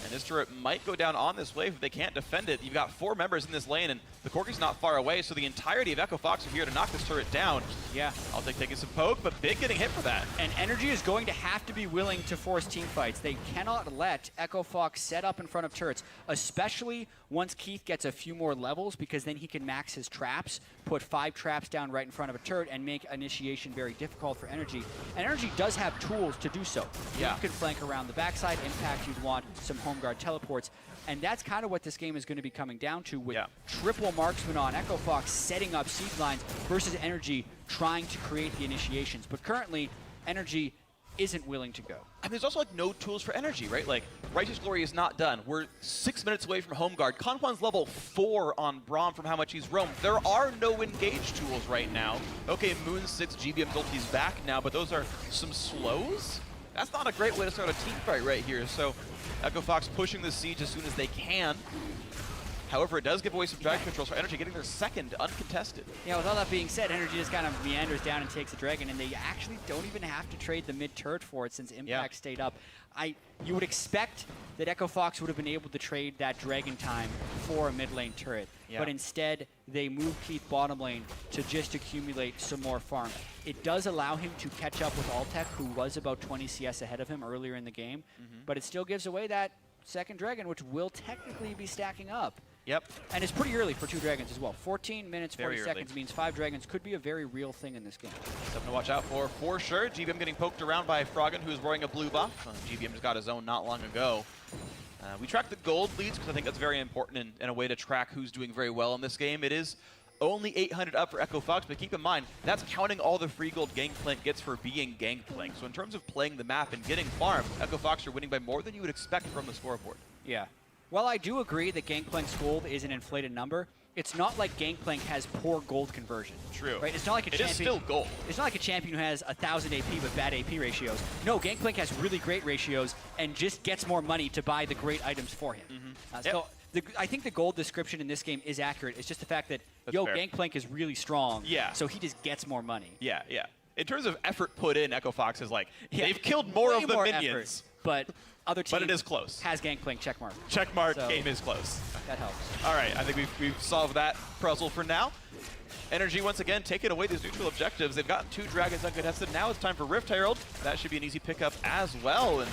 And this turret might go down on this wave if they can't defend it. You've got 4 members in this lane, and the Corki's not far away, so the entirety of Echo Fox are here to knock this turret down. Yeah. I'll taking some poke, but Big getting hit for that. And NRG is going to have to be willing to force team fights. They cannot let Echo Fox set up in front of turrets, especially once Keith gets a few more levels, because then he can max his traps, put 5 traps down right in front of a turret, and make initiation very difficult for NRG. And NRG does have tools to do so. Yeah. You can flank around the backside. Impact, you'd want some home guard teleports. And that's kind of what this game is going to be coming down to, with triple marksman on Echo Fox setting up siege lines versus NRG trying to create the initiations. But currently, NRG isn't willing to go. And there's also like no tools for NRG, right? Like Righteous Glory is not done. We're 6 minutes away from home guard. Conquan's level 4 on Braum from how much he's roamed. There are no engage tools right now. Okay, Moon 6 GBM's ulti's back now, but those are some slows? That's not a great way to start a team fight right here. So Echo Fox pushing the siege as soon as they can. However, it does give away some dragon controls for NRG, getting their second uncontested. Yeah, with all that being said, NRG just kind of meanders down and takes a dragon, and they actually don't even have to trade the mid turret for it since Impact stayed up. You would expect that Echo Fox would have been able to trade that dragon time for a mid lane turret, but instead they move Keith bottom lane to just accumulate some more farm. It does allow him to catch up with Altec, who was about 20 CS ahead of him earlier in the game, but it still gives away that second dragon, which will technically be stacking up. Yep. And it's pretty early for 2 dragons as well. 14 minutes, 40 Very seconds early. means 5 dragons could be a very real thing in this game. Something to watch out for sure. GBM getting poked around by Froggen, who's wearing a blue buff. GBM just got his own not long ago. We track the gold leads because I think that's very important and a way to track who's doing very well in this game. It is only 800 up for Echo Fox, but keep in mind, that's counting all the free gold Gangplank gets for being Gangplank. So in terms of playing the map and getting farm, Echo Fox are winning by more than you would expect from the scoreboard. Yeah. While I do agree that Gangplank's gold is an inflated number, it's not like Gangplank has poor gold conversion. True. Right? It's not like a champion. It is still gold. It's not like a champion who has 1,000 AP with bad AP ratios. No, Gangplank has really great ratios and just gets more money to buy the great items for him. So I think the gold description in this game is accurate. It's just the fact that, That's fair. Gangplank is really strong. Yeah. So he just gets more money. Yeah, yeah. In terms of effort put in, Echo Fox is like, they've killed more Way of the more minions. effort, but other teams But it is close. has Gangplank checkmark. Checkmark, So- game is close. That helps. All right, I think we've solved that puzzle for now. NRG once again taking away these neutral objectives. They've gotten 2 dragons uncontested. Now it's time for Rift Herald. That should be an easy pickup as well. And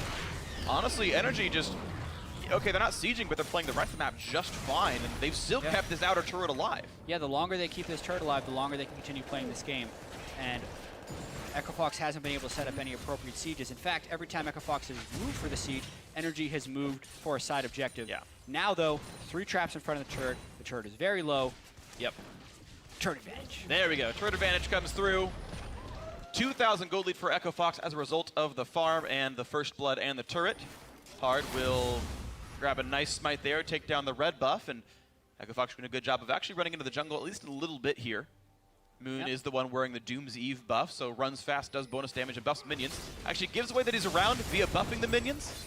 honestly, NRG just, okay, they're not sieging, but they're playing the rest of the map just fine. And they've still kept this outer turret alive. Yeah, the longer they keep this turret alive, the longer they can continue playing this game. And Echo Fox hasn't been able to set up any appropriate sieges. In fact, every time Echo Fox has moved for the siege, NRG has moved for a side objective. Yeah. Now, though, 3 traps in front of the turret. The turret is very low. Yep. Turret advantage. There we go. Turret advantage comes through. 2,000 gold lead for Echo Fox as a result of the farm and the first blood and the turret. Hard will grab a nice smite there, take down the red buff, and Echo Fox doing a good job of actually running into the jungle at least a little bit here. Moon is the one wearing the Doom's Eve buff, so runs fast, does bonus damage, and buffs minions. Actually gives away that he's around via buffing the minions.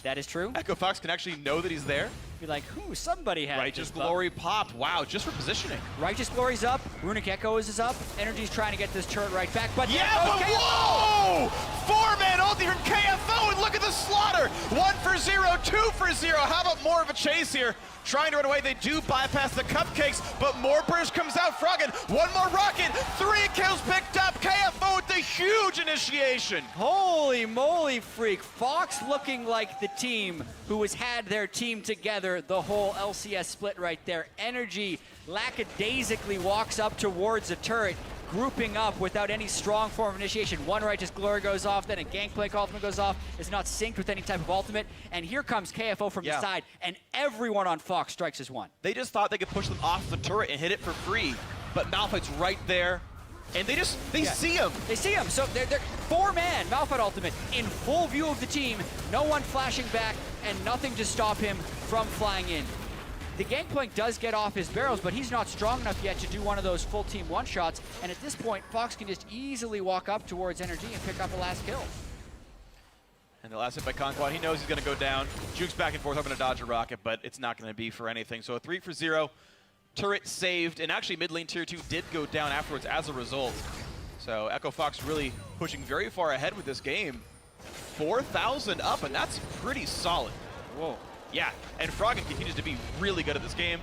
That is true. Echo Fox can actually know that he's there. Be like, somebody has Righteous this buff. Glory popped. Wow, just for positioning. Righteous Glory's up. Runic Echoes is up. NRG's trying to get this turret right back, but Yeah, but whoa! 4-man ulti from KFO, and look at the slaughter! 1 for 0, 2 for 0. How about more of a chase here? Trying to run away, they do bypass the cupcakes, but more burst comes out. Froggen, 1 more rocket, 3 kills picked up. KFO with the huge initiation. Holy moly, freak. Fox looking like the team who has had their team together the whole LCS split right there. NRG lackadaisically walks up towards the turret, grouping up without any strong form of initiation. 1 Righteous Glory goes off, then a Gangplank ultimate goes off. It's not synced with any type of ultimate. And here comes KFO from the side, and everyone on Fox strikes as 1. They just thought they could push them off the turret and hit it for free, but Malphite's right there. And they see him. They see him. So they're 4-man Malphite ultimate in full view of the team. No one flashing back and nothing to stop him from flying in. The Gangplank does get off his barrels, but he's not strong enough yet to do one of those full team one-shots. And at this point, Fox can just easily walk up towards NRG and pick up a last kill. And the last hit by Conquad, he knows he's going to go down. Jukes back and forth, hoping to dodge a rocket, but it's not going to be for anything. So a 3 for 0. Turret saved, and actually mid lane tier 2 did go down afterwards as a result. So Echo Fox really pushing very far ahead with this game. 4,000 up, and that's pretty solid. Whoa. Yeah, and Froggen continues to be really good at this game.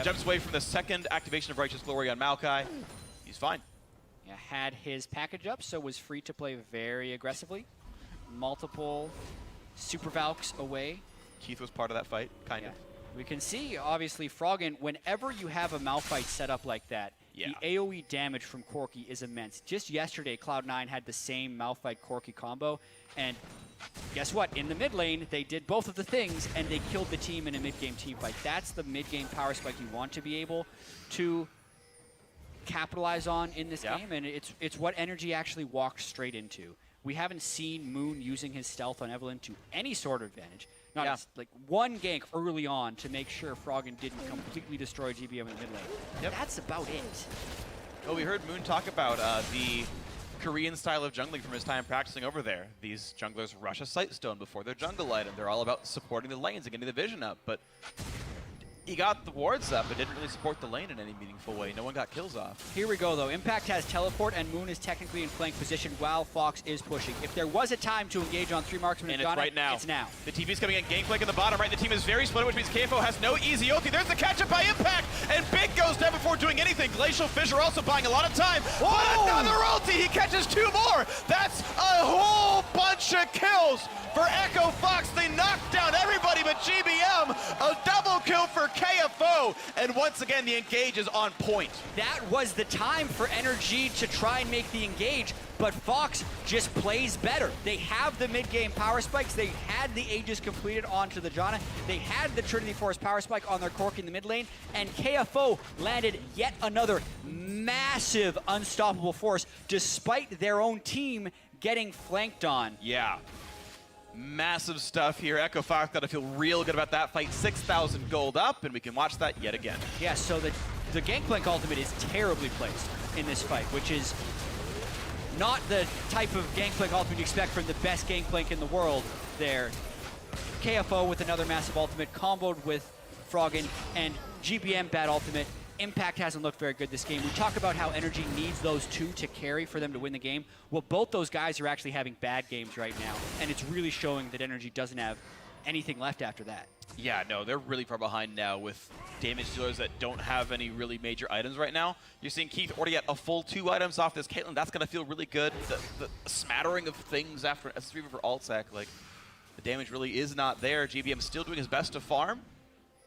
Jumps away from the second activation of Righteous Glory on Maokai. He's fine. Yeah, had his package up, so was free to play very aggressively. Multiple Super Valks away. Keith was part of that fight, kind of. We can see, obviously, Froggen, whenever you have a Malphite set up like that, the AoE damage from Corki is immense. Just yesterday, Cloud9 had the same Malphite Corki combo, and guess what? In the mid lane, they did both of the things, and they killed the team in a mid-game team fight. That's the mid-game power spike you want to be able to capitalize on in this game, and it's what NRG actually walked straight into. We haven't seen Moon using his stealth on Evelynn to any sort of advantage. Not like 1 gank early on to make sure Froggen didn't completely destroy GBM in the mid lane. That's about it. Well, we heard Moon talk about the Korean style of jungling from his time practicing over there. These junglers rush a Sightstone before their jungle item. They're all about supporting the lanes and getting the vision up, but he got the wards up but didn't really support the lane in any meaningful way. No one got kills off. Here we go, though. Impact has teleport, and Moon is technically in flank position while Fox is pushing. If there was a time to engage on 3 marksmen And it's right now. It's now. The TV's coming in, Gangplank in the bottom right. The team is very split, which means KFO has no easy ulti. There's the catch-up by Impact, and Big goes down before doing anything. Glacial Fissure also buying a lot of time. But another ulti! He catches 2 more! That's a whole bunch of kills for Echo Fox. They knocked down everybody but GBM. A double kill for KFO. And once again, the engage is on point. That was the time for NRG to try and make the engage, but Fox just plays better. They have the mid-game power spikes. They had the Aegis completed onto the Janna. They had the Trinity Force power spike on their Corki in the mid lane, and KFO landed yet another massive unstoppable force despite their own team getting flanked on. Yeah. Massive stuff here. Echo Fox got to feel real good about that fight. 6,000 gold up, and we can watch that yet again. Yeah, so the Gangplank ultimate is terribly placed in this fight, which is not the type of Gangplank ultimate you expect from the best Gangplank in the world there. KFO with another massive ultimate, comboed with Froggen, and GBM bad ultimate. Impact hasn't looked very good this game. We talk about how NRG needs those two to carry for them to win the game. Well, both those guys are actually having bad games right now, and it's really showing that NRG doesn't have anything left after that. Yeah, no, they're really far behind now with damage dealers that don't have any really major items right now. You're seeing Keith already get a full 2 items off this Caitlyn. That's going to feel really good. The smattering of things after S3 for Alt-Sec, like, the damage really is not there. GBM still doing his best to farm.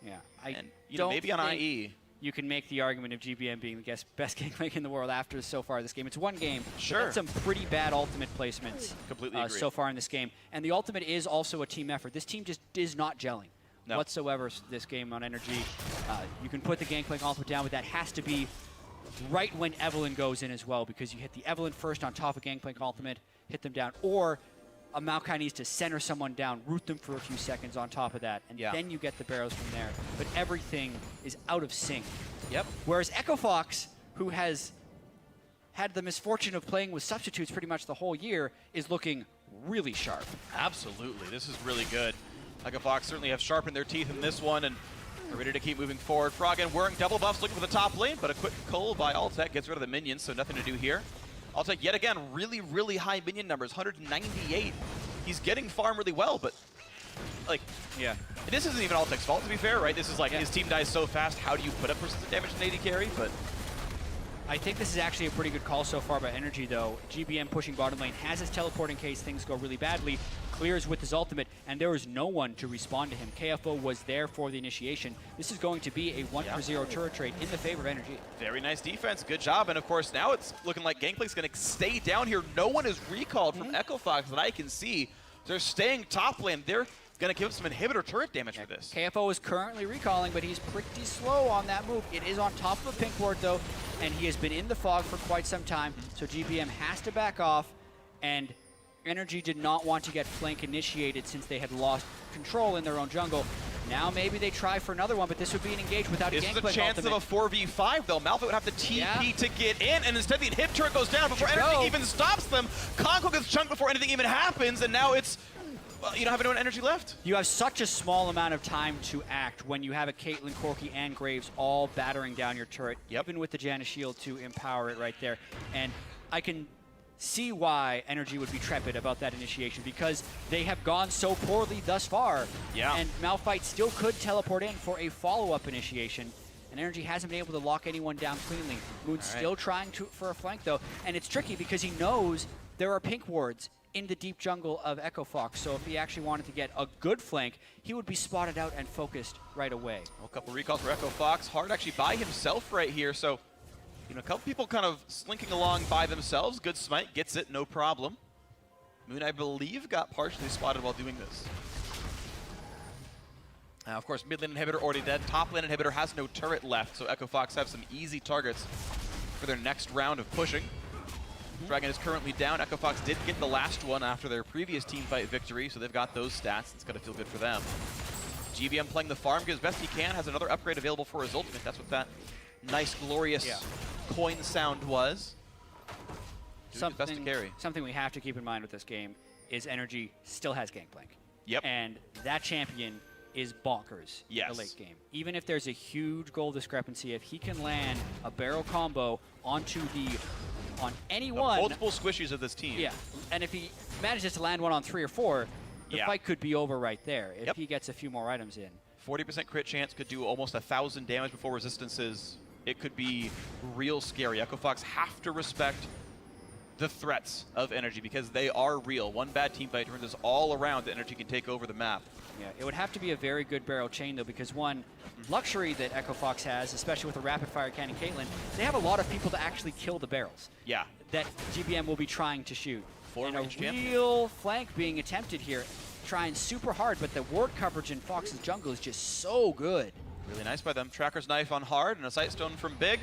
Yeah, And, you know, maybe on IE. You can make the argument of GBM being the best Gangplank in the world after so far this game. It's one game. Sure. That's some pretty bad ultimate placements Completely agree. so far in this game. And the ultimate is also a team effort. This team just is not gelling whatsoever this game on NRG. You can put the Gangplank ultimate down, but that has to be right when Evelynn goes in as well, because you hit the Evelynn first on top of Gangplank ultimate, hit them down, or a Maokai needs to center someone down, root them for a few seconds on top of that, and then you get the barrels from there. But everything is out of sync. Yep. Whereas Echo Fox, who has had the misfortune of playing with substitutes pretty much the whole year, is looking really sharp. Absolutely. This is really good. Echo Fox certainly have sharpened their teeth in this one, and are ready to keep moving forward. Froggen wearing double buffs, looking for the top lane, but a quick cull by Alt-Tech gets rid of the minions, so nothing to do here. Alt-Tech yet again, really, really high minion numbers, 198. He's getting farm really well, but like, yeah, this isn't even Alt-Tech's fault, to be fair, right? This is like his team dies so fast. How do you put up persistent damage in AD carry? But I think this is actually a pretty good call so far by NRG, though. GBM pushing bottom lane, has his teleport in case things go really badly, clears with his ultimate, and there is no one to respond to him. KFO was there for the initiation. This is going to be a 1-for-0 turret trade in the favor of NRG. Very nice defense, good job, and of course now it's looking like Gangplank's going to stay down here. No one is recalled from Echo Fox that I can see. They're staying top lane. They're going to give some inhibitor turret damage for this. KFO is currently recalling, but he's pretty slow on that move. It is on top of a pink ward, though, and he has been in the fog for quite some time, so GBM has to back off, and NRG did not want to get flank initiated since they had lost control in their own jungle. Now maybe they try for another one, but this would be an engage without a Gangplank ultimate. This is a chance of a 4v5, though. Malphite would have to TP to get in, and instead the inhib turret goes down before anything even stops them. Conco gets chunked before anything even happens, and now it's, well, you don't have anyone energy left. You have such a small amount of time to act when you have a Caitlyn, Corki, and Graves all battering down your turret, even with the Janna shield to empower it right there. And I can see why NRG would be trepid about that initiation, because they have gone so poorly thus far. And Malphite still could teleport in for a follow-up initiation, and NRG hasn't been able to lock anyone down cleanly. Moon's still trying for a flank, though, and it's tricky because he knows there are pink wards in the deep jungle of Echo Fox, so if he actually wanted to get a good flank, he would be spotted out and focused right away. Well, a couple recalls for Echo Fox. Hard actually by himself right here, so you know, a couple people kind of slinking along by themselves. Good smite, gets it, no problem. Moon, I believe, got partially spotted while doing this. Now, of course, mid lane inhibitor already dead. Top lane inhibitor has no turret left, so Echo Fox have some easy targets for their next round of pushing. Dragon is currently down. Echo Fox did get the last one after their previous team fight victory, so they've got those stats. It's got to feel good for them. GBM playing the farm, gives best he can, has another upgrade available for his ultimate. That's what that nice, glorious coin sound was. Best to carry. Something we have to keep in mind with this game is NRG still has Gangplank. Yep. And that champion is bonkers in the late game. Even if there's a huge goal discrepancy, if he can land a barrel combo onto on anyone. Multiple squishies of this team. Yeah, and if he manages to land one on 3 or 4, the fight could be over right there if he gets a few more items in. 40% crit chance, could do almost 1,000 damage before resistances. It could be real scary. Echo Fox have to respect the threats of NRG because they are real. One bad team fight turns us all around that NRG can take over the map. Yeah, it would have to be a very good barrel chain, though, because one luxury that Echo Fox has, especially with the rapid fire cannon Caitlyn, they have a lot of people to actually kill the barrels. Yeah. That GBM will be trying to shoot. And a range real flank being attempted here, trying super hard, but the ward coverage in Fox's jungle is just so good. Really nice by them. Tracker's Knife on hard and a Sight Stone from Big.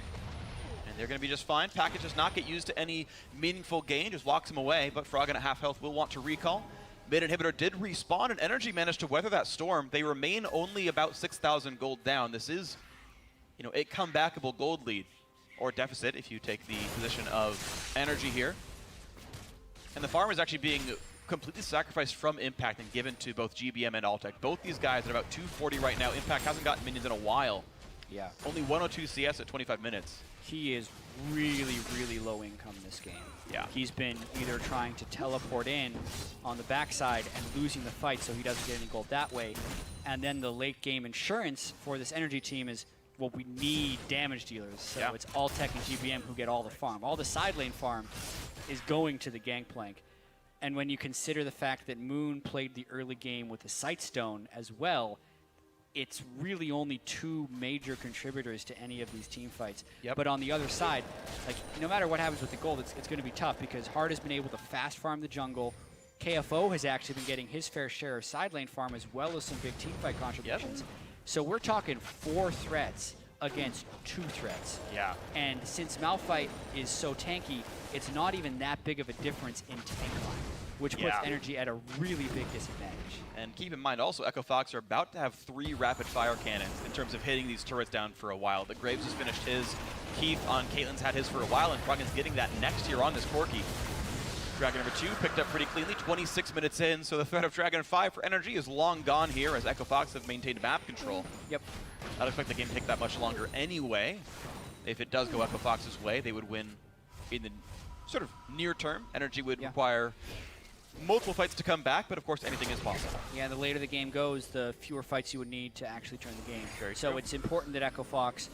And they're going to be just fine. Package does not get used to any meaningful gain, just walks him away, but Froggen at half health will want to recall. Mid inhibitor did respawn, and NRG managed to weather that storm. They remain only about 6,000 gold down. This is, a comebackable gold lead, or deficit if you take the position of NRG here. And the farm is actually being completely sacrificed from Impact and given to both GBM and Altec. Both these guys at about 240 right now. Impact hasn't gotten minions in a while. Yeah. Only 102 CS at 25 minutes. He is really, really low income this game. Yeah. He's been either trying to teleport in on the backside and losing the fight so he doesn't get any gold that way. And then the late game insurance for this NRG team is, well, we need damage dealers. So yeah. it's Altec and GBM who get all the farm. All the side lane farm is going to the Gangplank. And when you consider the fact that Moon played the early game with the Sightstone as well, it's really only two major contributors to any of these team fights. Yep. But on the other side, like, no matter what happens with the gold, it's going to be tough because Hard has been able to fast farm the jungle. KFO has actually been getting his fair share of side lane farm as well as some big team fight contributions. Yep. So we're talking 4 threats against 2 threats. Yeah. And since Malphite is so tanky, it's not even that big of a difference in tank line, which puts NRG at a really big disadvantage. And keep in mind also, Echo Fox are about to have 3 rapid fire cannons in terms of hitting these turrets down for a while. The Graves just finished his. Keith on Caitlyn's had his for a while, and Froggen's getting that next year on this Corki. Dragon number 2 picked up pretty cleanly, 26 minutes in, so the threat of Dragon 5 for NRG is long gone here as Echo Fox have maintained map control. Yep. I don't expect the game to take that much longer anyway. If it does go Echo Fox's way, they would win in the sort of near term. NRG would require multiple fights to come back, but of course anything is possible. Yeah, the later the game goes, the fewer fights you would need to actually turn the game. Very so true. it's important that Echo Fox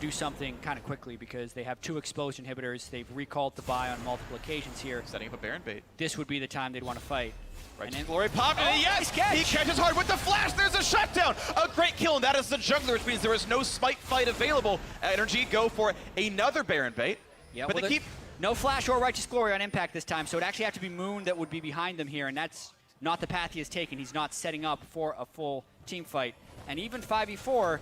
do something kind of quickly because they have 2 explosion inhibitors. They've recalled the buy on multiple occasions here. Setting up a Baron bait. This would be the time they'd want to fight. Right to Glory popped it. Yes! He catches Hard with the flash. There's a shutdown. A great kill, and that is the jungler, which means there is no smite fight available. NRG go for another Baron bait. Yeah, but well, they keep... No flash or Righteous Glory on Impact this time, so it'd actually have to be Moon that would be behind them here, and that's not the path he has taken. He's not setting up for a full team fight. And even 5v4,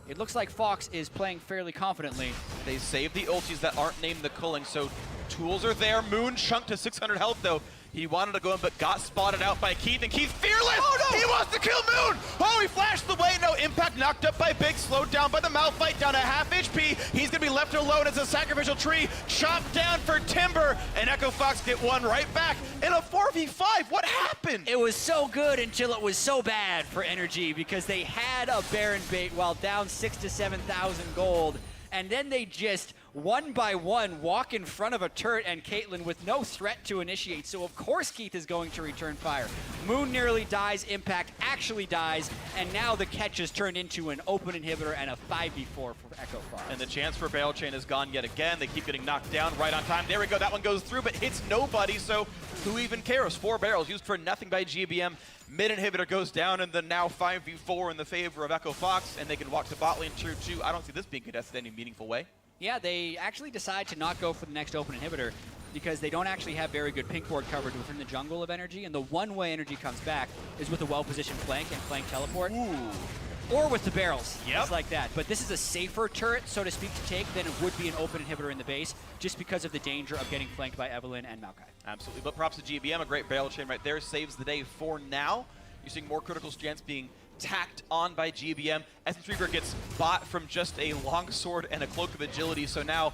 it looks like Fox is playing fairly confidently. They save the ultis that aren't named the culling, so tools are there. Moon chunked to 600 health, though. He wanted to go in, but got spotted out by Keith, and Keith fearless! Oh, no! He wants to kill Moon! Oh, he flashed the way. No, Impact knocked up by Big, slowed down by the Malphite, down to half HP. He's gonna be left alone as a sacrificial tree, chopped down for Timber, and Echo Fox get one right back in a 4v5. What happened? It was so good until it was so bad for NRG because they had a Baron bait while down 6,000 to 7,000 gold, and then they just one by one walk in front of a turret and Caitlyn with no threat to initiate. So of course Keith is going to return fire. Moon nearly dies, Impact actually dies, and now the catch has turned into an open inhibitor and a 5v4 for Echo Fox. And the chance for Barrel Chain is gone yet again. They keep getting knocked down right on time. There we go, that one goes through, but hits nobody, so who even cares? 4 barrels used for nothing by GBM. Mid inhibitor goes down, and then now 5v4 in the favor of Echo Fox, and they can walk to bot lane tier 2. I don't see this being contested in any meaningful way. Yeah, they actually decide to not go for the next open inhibitor because they don't actually have very good pink board coverage within the jungle of NRG, and the one way NRG comes back is with a well-positioned flank and flank teleport. Ooh. Or with the barrels. Yep. It's like that. But this is a safer turret, so to speak, to take than it would be an open inhibitor in the base, just because of the danger of getting flanked by Evelynn and Maokai. Absolutely, but props to GBM, a great barrel chain right there, saves the day for now. You're seeing more critical strands being tacked on by GBM. Essence Reaver gets bought from just a longsword and a cloak of agility, so now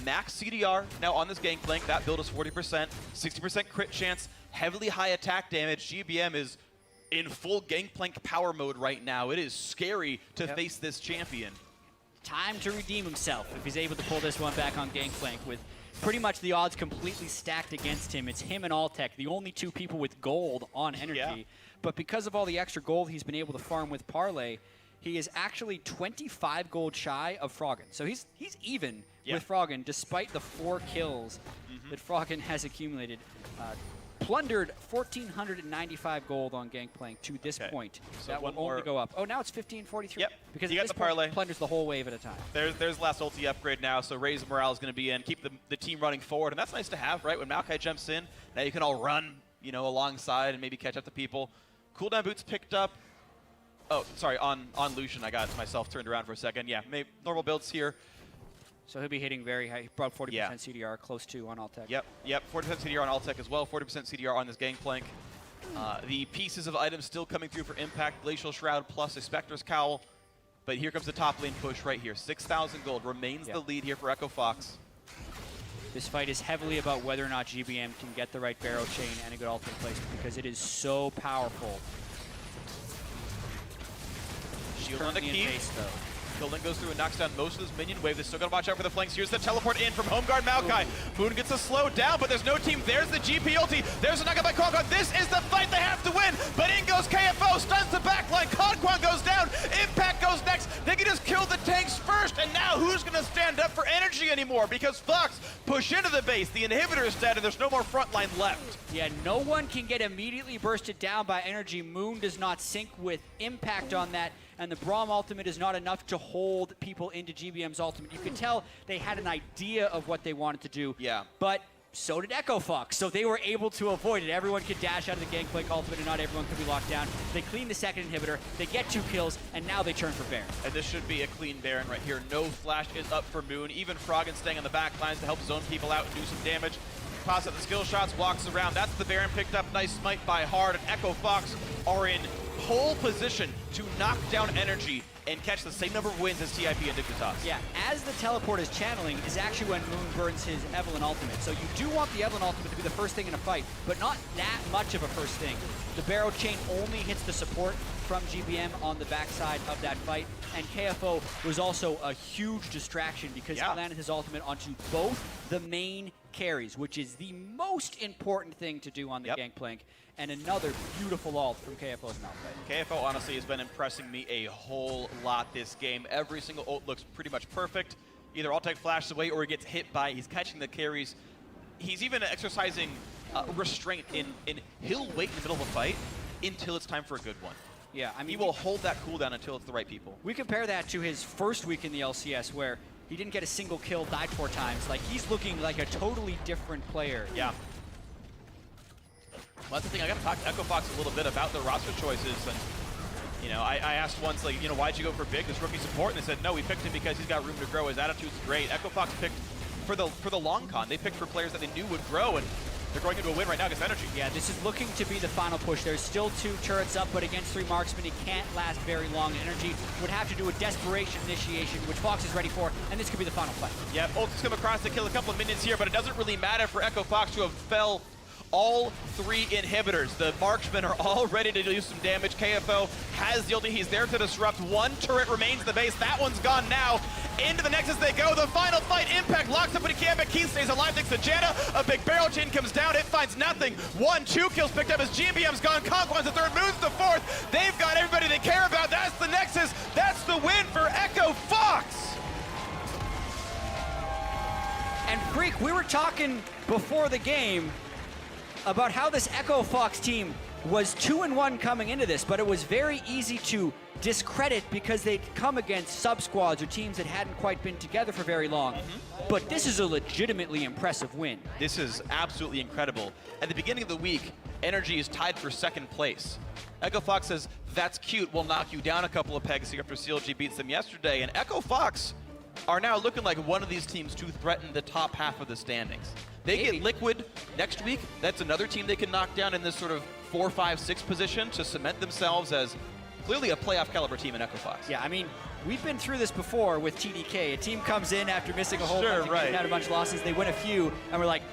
max CDR now on this Gangplank. That build is 40%, 60% crit chance, heavily high attack damage. GBM is in full Gangplank power mode right now. It is scary to face this champion. Time to redeem himself if he's able to pull this one back on Gangplank with pretty much the odds completely stacked against him. It's him and Altec, the only 2 people with gold on NRG. Yeah. But because of all the extra gold he's been able to farm with Parlay, he is actually 25 gold shy of Froggen. So he's even with Froggen, despite the 4 kills that Froggen has accumulated. Plundered 1,495 gold on Gangplank to this point. So that will one more only go up. Oh, now it's 1,543. Yep. Because You at got this the parlay. point, plunders the whole wave at a time. There's the last ulti upgrade now, so raise morale is going to be in, keep the team running forward, and that's nice to have, right? When Maokai jumps in, now you can all run, alongside and maybe catch up to people. Cooldown boots picked up. Oh, sorry, on Lucian, I got myself turned around for a second. Yeah, normal builds here. So he'll be hitting very high, about 40% CDR, close to on Altec. Yep, 40% CDR on Altec as well, 40% CDR on this Gangplank. The pieces of items still coming through for Impact, Glacial Shroud plus a Spectre's Cowl. But here comes the top lane push right here. 6,000 gold remains the lead here for Echo Fox. This fight is heavily about whether or not GBM can get the right barrel chain and a good ultimate placement because it is so powerful. Shield on the Currently in key. base, though. Gildan goes through and knocks down most of this minion wave. They still gotta watch out for the flanks. Here's the teleport in from Homeguard Maokai. Moon gets a slow down, but there's no team. There's the GP ulti. There's a knockout by Conquan. This is the fight they have to win. But in goes KFO, stuns the backline. Conquan goes down. Impact goes next. They can just kill the tanks first. And now who's gonna stand up for energy anymore? Because Fox push into the base. The inhibitor is dead, and there's no more frontline left. Yeah, no one can get immediately bursted down by energy. Moon does not sync with Impact on that, and the Braum ultimate is not enough to hold people into GBM's ultimate. You could tell they had an idea of what they wanted to do, but so did Echo Fox, so they were able to avoid it. Everyone could dash out of the Gangplank ultimate, and not everyone could be locked down. They clean the second inhibitor, they get 2 kills, and now they turn for Baron. And this should be a clean Baron right here. No flash is up for Moon. Even Froggen staying on the back lines to help zone people out and do some damage. Toss up the skill shots, walks around. That's the Baron picked up. Nice smite by Hard, and Echo Fox are in pole position to knock down energy and catch the same number of wins as TIP and Dignitas. Yeah, as the teleport is channeling is actually when Moon burns his Evelyn ultimate. So you do want the Evelyn ultimate to be the first thing in a fight, but not that much of a first thing. The barrel chain only hits the support from GBM on the backside of that fight, and KFO was also a huge distraction because he landed his ultimate onto both the main carries, which is the most important thing to do on the Gangplank, and another beautiful ult from KFO's Malphite. KFO honestly has been impressing me a whole lot this game. Every single ult looks pretty much perfect. Either ult tech flashes away or he gets hit by, he's catching the carries. He's even exercising restraint in he'll wait in the middle of a fight until it's time for a good one. Yeah, I mean, he will hold that cooldown until it's the right people. We compare that to his first week in the LCS where he didn't get a single kill, died 4 times. Like, he's looking like a totally different player. Yeah. Well, that's the thing. I got to talk to Echo Fox a little bit about the roster choices. And, you know, I asked once, like, you know, why'd you go for Big, this rookie support? And they said, no, we picked him because he's got room to grow. His attitude's great. Echo Fox picked for the long con. They picked for players that they knew would grow, and they're going into a win right now against Energy. Yeah, this is looking to be the final push. There's still 2 turrets up, but against 3 marksmen, it can't last very long. Energy would have to do a desperation initiation, which Fox is ready for, and this could be the final fight. Yeah, ulti's come across to kill a couple of minions here, but it doesn't really matter for Echo Fox to have fell all 3 inhibitors. The marksmen are all ready to do some damage. KFO has the ulti. He's there to disrupt. 1 turret remains in the base. That one's gone now. Into the Nexus they go. The final fight. Impact locks up with a but Keith stays alive thanks to Janna. A big barrel chain comes down. It finds nothing. 2 kills picked up as GBM's gone. Conquan's the 3rd, Moon's the 4th. They've got everybody they care about. That's the Nexus. That's the win for Echo Fox. And Freak, we were talking before the game about how this Echo Fox team was 2-1 coming into this, but it was very easy to discredit because they'd come against sub-squads or teams that hadn't quite been together for very long. But this is a legitimately impressive win. This is absolutely incredible. At the beginning of the week, Energy is tied for 2nd place. Echo Fox says, that's cute, we'll knock you down a couple of pegs here after CLG beats them yesterday, and Echo Fox are now looking like one of these teams to threaten the top half of the standings. They get Liquid next week. That's another team they can knock down in this sort of 4, 5, 6 position to cement themselves as clearly a playoff caliber team in Echo Fox. Yeah, I mean, we've been through this before with TDK. A team comes in after missing a whole bunch of games, had a bunch of losses, they win a few, and we're like,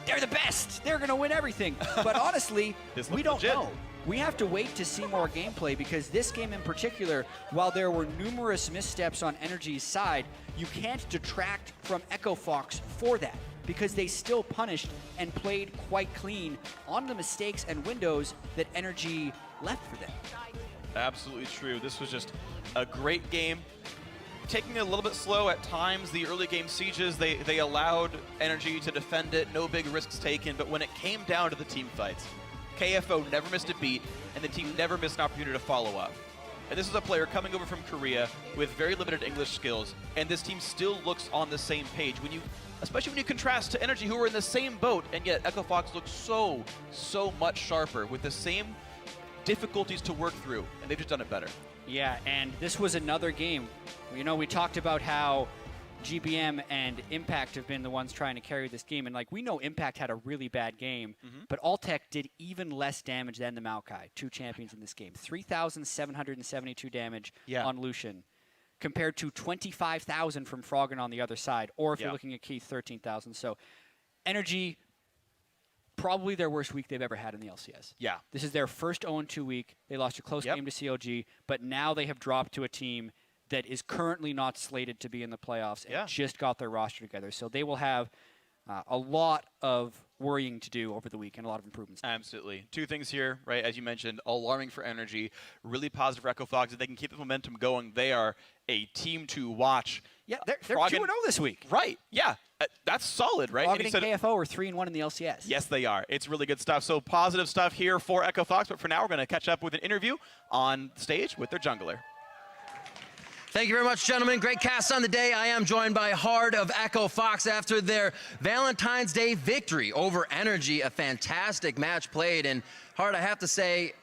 they're the best. They're going to win everything. But honestly, we don't know. We have to wait to see more gameplay because this game in particular, while there were numerous missteps on Energy's side, you can't detract from Echo Fox for that because they still punished and played quite clean on the mistakes and windows that Energy left for them. Absolutely true. This was just a great game. Taking it a little bit slow at times, the early game sieges, they allowed Energy to defend it, no big risks taken, but when it came down to the team fights, KFO never missed a beat, and the team never missed an opportunity to follow up. And this is a player coming over from Korea with very limited English skills, and this team still looks on the same page. Especially when you contrast to Energy, who are in the same boat, and yet Echo Fox looks so much sharper with the same difficulties to work through, and they've just done it better. Yeah, and this was another game. You know, we talked about how GBM and Impact have been the ones trying to carry this game. And like we know Impact had a really bad game, but Altec did even less damage than the Maokai, 2 champions in this game. 3,772 damage on Lucian, compared to 25,000 from Froggen on the other side. Or if you're looking at Keith, 13,000. So NRG, probably their worst week they've ever had in the LCS. Yeah. This is their first 0-2 week. They lost a close game to CLG, but now they have dropped to a team that is currently not slated to be in the playoffs and just got their roster together. So they will have a lot of worrying to do over the week and a lot of improvements. Absolutely. 2 things here, right? As you mentioned, alarming for NRG, really positive for Echo Fox. If they can keep the momentum going, they are a team to watch. Yeah, they're 2-0 this week. Right, yeah. That's solid, right? Froggen and KFO are 3-1 in the LCS. Yes, they are. It's really good stuff. So positive stuff here for Echo Fox, but for now we're going to catch up with an interview on stage with their jungler. Thank you very much, gentlemen. Great cast on the day. I am joined by Hard of Echo Fox after their Valentine's Day victory over NRG. A fantastic match played. And Hard, I have to say,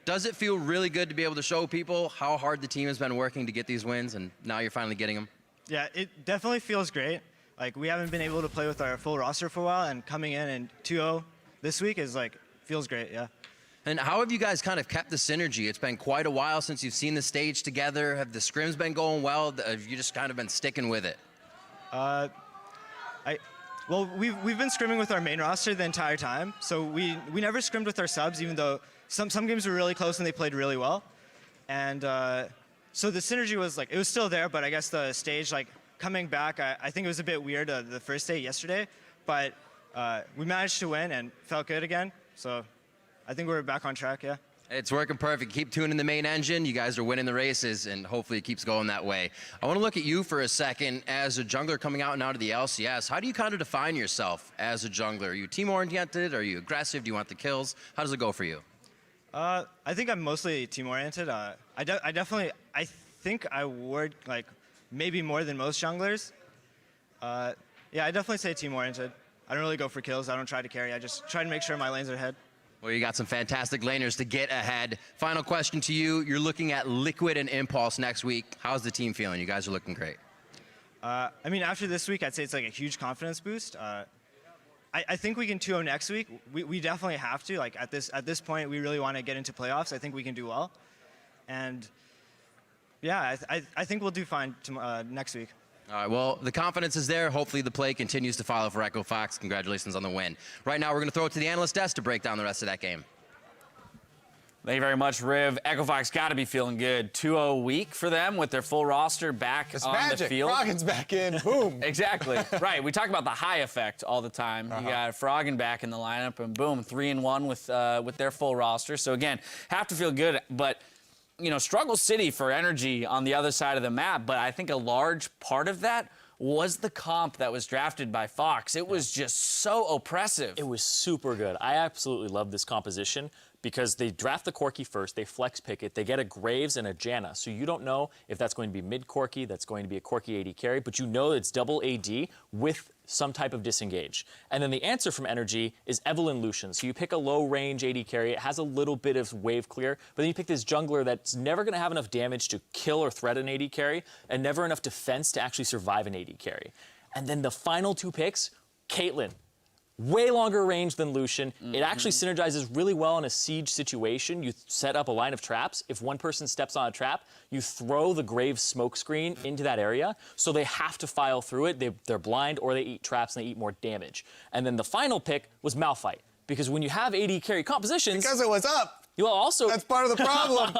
does it feel really good to be able to show people how hard the team has been working to get these wins, and now you're finally getting them? Yeah, it definitely feels great. Like, we haven't been able to play with our full roster for a while, and coming in and 2-0 this week is like, feels great, yeah. And how have you guys kind of kept the synergy? It's been quite a while since you've seen the stage together. Have the scrims been going well? Have you just kind of been sticking with it? Well, we've been scrimming with our main roster the entire time, so we never scrimmed with our subs, even though some games were really close and they played really well. And so the synergy was like, it was still there, but I guess the stage, like coming back, I think it was a bit weird the first day yesterday, but we managed to win and felt good again. So I think we're back on track, yeah. It's working perfect. Keep tuning the main engine. You guys are winning the races, and hopefully it keeps going that way. I want to look at you for a second as a jungler coming out and out of the LCS. How do you kind of define yourself as a jungler? Are you team-oriented? Are you aggressive? Do you want the kills? How does it go for you? I think I'm mostly team-oriented. I think I would, like, maybe more than most junglers. Yeah, I definitely say team-oriented. I don't really go for kills. I don't try to carry. I just try to make sure my lanes are ahead. Well, you got some fantastic laners to get ahead. Final question to you. You're looking at Liquid and Impulse next week. How's the team feeling? You guys are looking great. I mean, after this week, I'd say it's like a huge confidence boost. I think we can 2-0 next week. We definitely have to. Like at this point, we really want to get into playoffs. I think we can do well. And yeah, I think we'll do fine next week. All right, well, the confidence is there. Hopefully the play continues to follow for Echo Fox. Congratulations on the win. Right now, we're going to throw it to the analyst desk to break down the rest of that game. Thank you very much, Riv. Echo Fox got to be feeling good. 2-0 week for them with their full roster back it's on magic. The field. Froggen's back in. Boom. Exactly. Right. We talk about the high effect all the time. You got Froggen back in the lineup, and boom, 3-1 with their full roster. So again, have to feel good, but you know, struggle city for NRG on the other side of the map, but I think a large part of that was the comp that was drafted by Fox. It was just so oppressive. It was super good. I absolutely love this composition because they draft the Corki first, they flex pick it, they get a Graves and a Janna. So you don't know if that's going to be mid Corki, that's going to be a Corki AD carry, but you know it's double AD with some type of disengage. And then the answer from NRG is Evelyn Lucian. So you pick a low range AD carry, it has a little bit of wave clear, but then you pick this jungler that's never gonna have enough damage to kill or threat an AD carry, and never enough defense to actually survive an AD carry. And then the final 2 picks, Caitlyn. Way longer range than Lucian. It actually synergizes really well in a siege situation. You set up a line of traps. If one person steps on a trap, you throw the Graves smoke screen into that area, so they have to file through it. They're blind, or they eat traps and they eat more damage. And then the final pick was Malphite, because when you have AD carry compositions... Because it was up. You also that's part of the problem.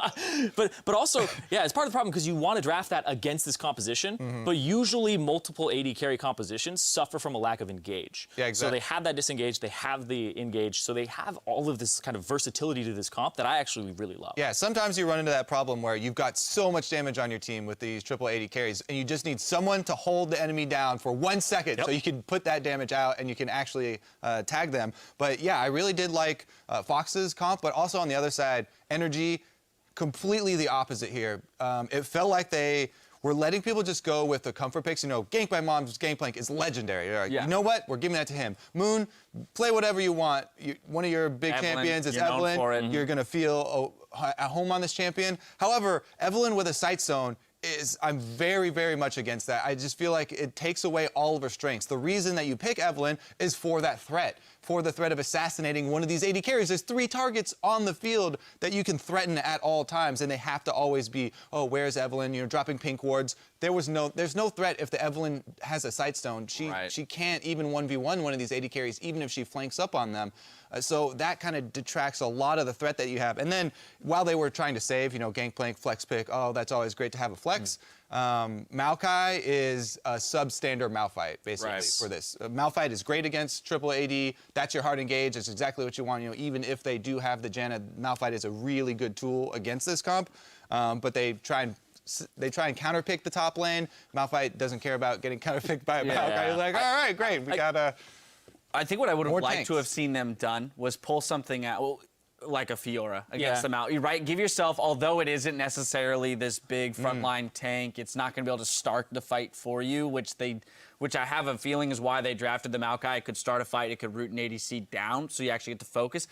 but also, yeah, it's part of the problem because you want to draft that against this composition. But usually, multiple AD carry compositions suffer from a lack of engage. Yeah, exactly. So they have that disengage, they have the engage, so they have all of this kind of versatility to this comp that I actually really love. Yeah, sometimes you run into that problem where you've got so much damage on your team with these triple AD carries, and you just need someone to hold the enemy down for 1 second so you can put that damage out and you can actually tag them. But yeah, I really did like Fox's comp, but also on the other side, NRG, completely the opposite here. It felt like they were letting people just go with the comfort picks. You know, Gank by Mom's Gangplank is legendary. Like, you know what? We're giving that to him. Moon, play whatever you want. One of your big champions is Evelyn. You're going to feel at home on this champion. However, Evelyn with a sight zone, I'm very, very much against that. I just feel like it takes away all of her strengths. The reason that you pick Evelynn is for that threat, for the threat of assassinating one of these AD carries. There's 3 targets on the field that you can threaten at all times, and they have to always be, oh, where's Evelynn? You know, dropping pink wards. There's no threat if the Evelynn has a sightstone. She can't even 1v1 one of these AD carries, even if she flanks up on them. So that kind of detracts a lot of the threat that you have. And then while they were trying to save, you know, Gangplank, flex pick, oh, that's always great to have a flex. Maokai is a substandard Malphite, basically, for this. Malphite is great against triple AD. That's your hard engage. It's exactly what you want. You know, even if they do have the Janna, Malphite is a really good tool against this comp. But they try and counterpick the top lane. Malphite doesn't care about getting counterpicked by a Maokai. He's like, all right, great, we got a... I think what I would have liked to have seen them done was pull something out, like a Fiora against them out. Right? Give yourself, although it isn't necessarily this big frontline tank, it's not going to be able to start the fight for you, which I have a feeling is why they drafted the Maokai. It could start a fight, it could root an ADC down, so you actually get to focus.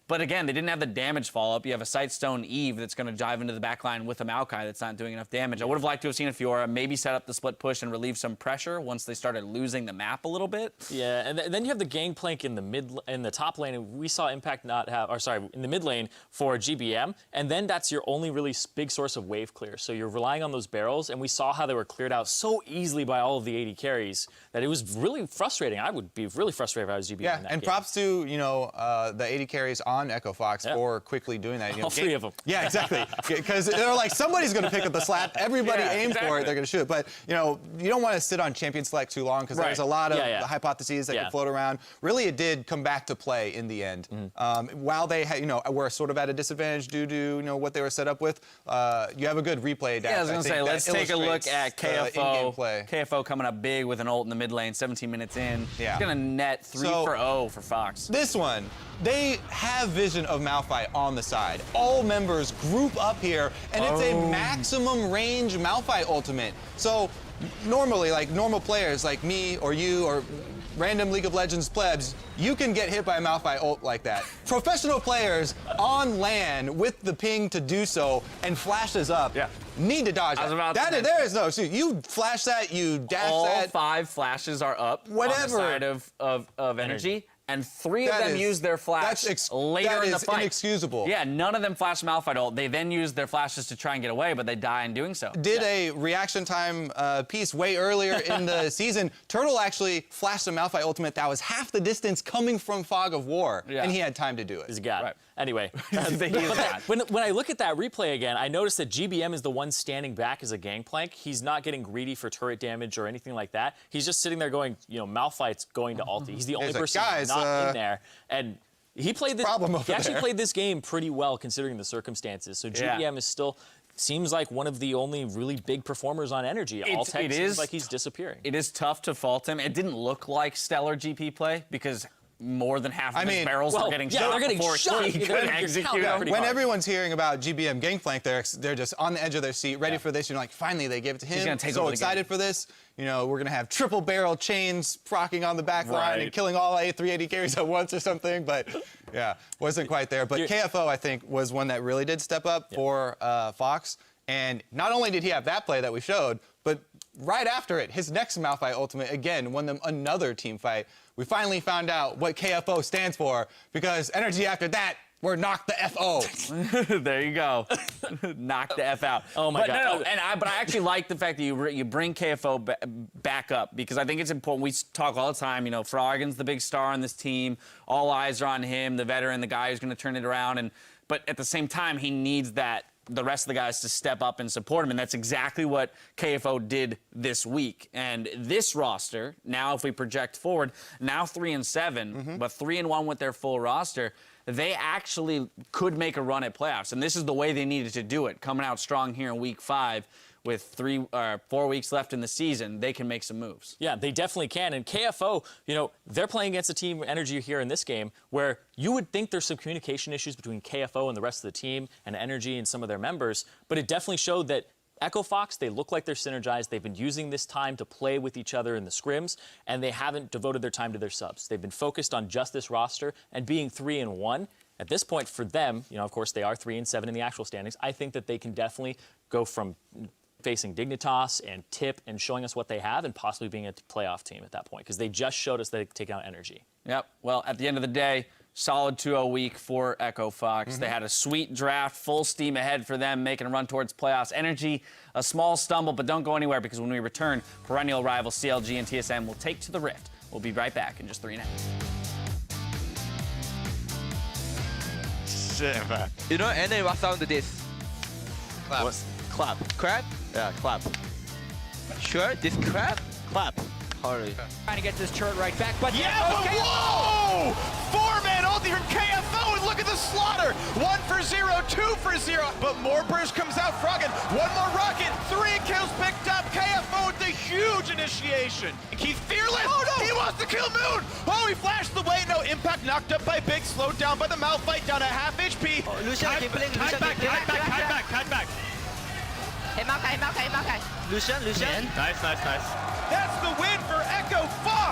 But again, they didn't have the damage follow-up. You have a Sightstone Eve that's going to dive into the backline with a Maokai that's not doing enough damage. I would have liked to have seen a Fiora maybe set up the split push and relieve some pressure once they started losing the map a little bit. Yeah, and then you have the Gangplank in the top lane, and we saw Impact not have, or sorry, in the mid lane for GBM, and then that's your only really big source of wave clear. So you're relying on those barrels, and we saw how they were cleared out so easily by all of the AD carries that it was really frustrating. I would be really frustrated if I was GBM in that and game. props to, you know, the AD carries on Echo Fox for quickly doing that. You know, all 3 of them. Yeah, exactly. Because they're like, somebody's going to pick up the slap. Everybody aim for it. They're going to shoot. But, you know, you don't want to sit on champion select too long because there's a lot of hypotheses that can float around. Really, it did come back to play in the end. While they had, you know, were sort of at a disadvantage due to, you know, what they were set up with, you have a good replay. Yeah, I was going to say, let's take a look at KFO. KFO coming up big with an ult in the mid lane, 17 minutes in. Yeah. He's going to net 3 for 0 for Fox. This one, they have vision of Malphite on the side. All members group up here, and it's a maximum range Malphite ultimate. So normally, like normal players like me or you or random League of Legends plebs, you can get hit by a Malphite ult like that. Professional players on LAN with the ping to do so and flashes up need to dodge that. There is no, see, you flash that, you dash that. All 5 flashes are up on the side of energy. And 3 of them use their flash later in the fight. That is inexcusable. Yeah, none of them flash Malphite ult. They then use their flashes to try and get away, but they die in doing so. Did a reaction time piece way earlier in the season. Turtle actually flashed a Malphite ultimate that was half the distance coming from Fog of War, and he had time to do it. He's a god. Anyway, when I look at that replay again, I noticed that GBM is the one standing back as a Gangplank. He's not getting greedy for turret damage or anything like that. He's just sitting there going, you know, Malphite's going to ulti. He's the only person not in there. And he played this. He actually played this game pretty well considering the circumstances. So GBM is still seems like one of the only really big performers on Energy. All-Tech seems like he's disappearing. It is tough to fault him. It didn't look like stellar GP play because more than half of his barrels are getting shot before he could execute them. When everyone's hearing about GBM Gangplank, they're just on the edge of their seat, ready for this. You're like, finally, they gave it to him. He's gonna take so over the excited for this. You know, we're going to have triple barrel chains procking on the back line and killing all 380 carries at once or something. But, yeah, wasn't quite there. But KFO, I think, was one that really did step up for Fox. And not only did he have that play that we showed, but right after it, his next Malphite ultimate, again, won them another team fight. We finally found out what KFO stands for, because Energy after that were knock the FO. There you go. Knock the F out. Oh, my God. But I actually like the fact that you bring KFO back up, because I think it's important. We talk all the time, you know, Froggen's the big star on this team. All eyes are on him, the veteran, the guy who's going to turn it around. But at the same time, he needs the rest of the guys to step up and support him, and that's exactly what KFO did this week. And this roster, now if we project forward, now 3-7, but 3-1 with their full roster, they actually could make a run at playoffs, and this is the way they needed to do it. Coming out strong here in week 5, with 4 weeks left in the season, they can make some moves. Yeah, they definitely can. And KFO, you know, they're playing against a team, Energy, here in this game, where you would think there's some communication issues between KFO and the rest of the team and Energy and some of their members, but it definitely showed that Echo Fox, they look like they're synergized. They've been using this time to play with each other in the scrims, and they haven't devoted their time to their subs. They've been focused on just this roster and being 3-1. At this point, for them, you know, of course, they are 3-7 in the actual standings. I think that they can definitely go from facing Dignitas and Tip and showing us what they have and possibly being a playoff team at that point because they just showed us they could take out NRG. Yep. Well, at the end of the day, solid 2-0 week for Echo Fox. They had a sweet draft, full steam ahead for them, making a run towards playoffs. NRG, a small stumble, but don't go anywhere because when we return, perennial rivals CLG and TSM will take to the Rift. We'll be right back in just 3 minutes. Shit, man. You know, NA, what sound this? Clap. What? Clap. Crab? Yeah, clap. Sure, this crab? Clap. Hurry. Trying to get this turret right back, but Yeah, but whoa! 4-man ulti from KFO, and look at the slaughter. 1 for 0, 2 for 0. But more burst comes out. Froggen, one more rocket, 3 kills picked up. KFO with the huge initiation. Keith fearless. Oh no! He wants to kill Moon. Oh, he flashed the way. No impact. Knocked up by Big. Slowed down by the Malphite. Down to half HP. Oh, Lucian, keep playing. Lucian, Hide back. Lucian. Nice. That's the win for Echo Fox.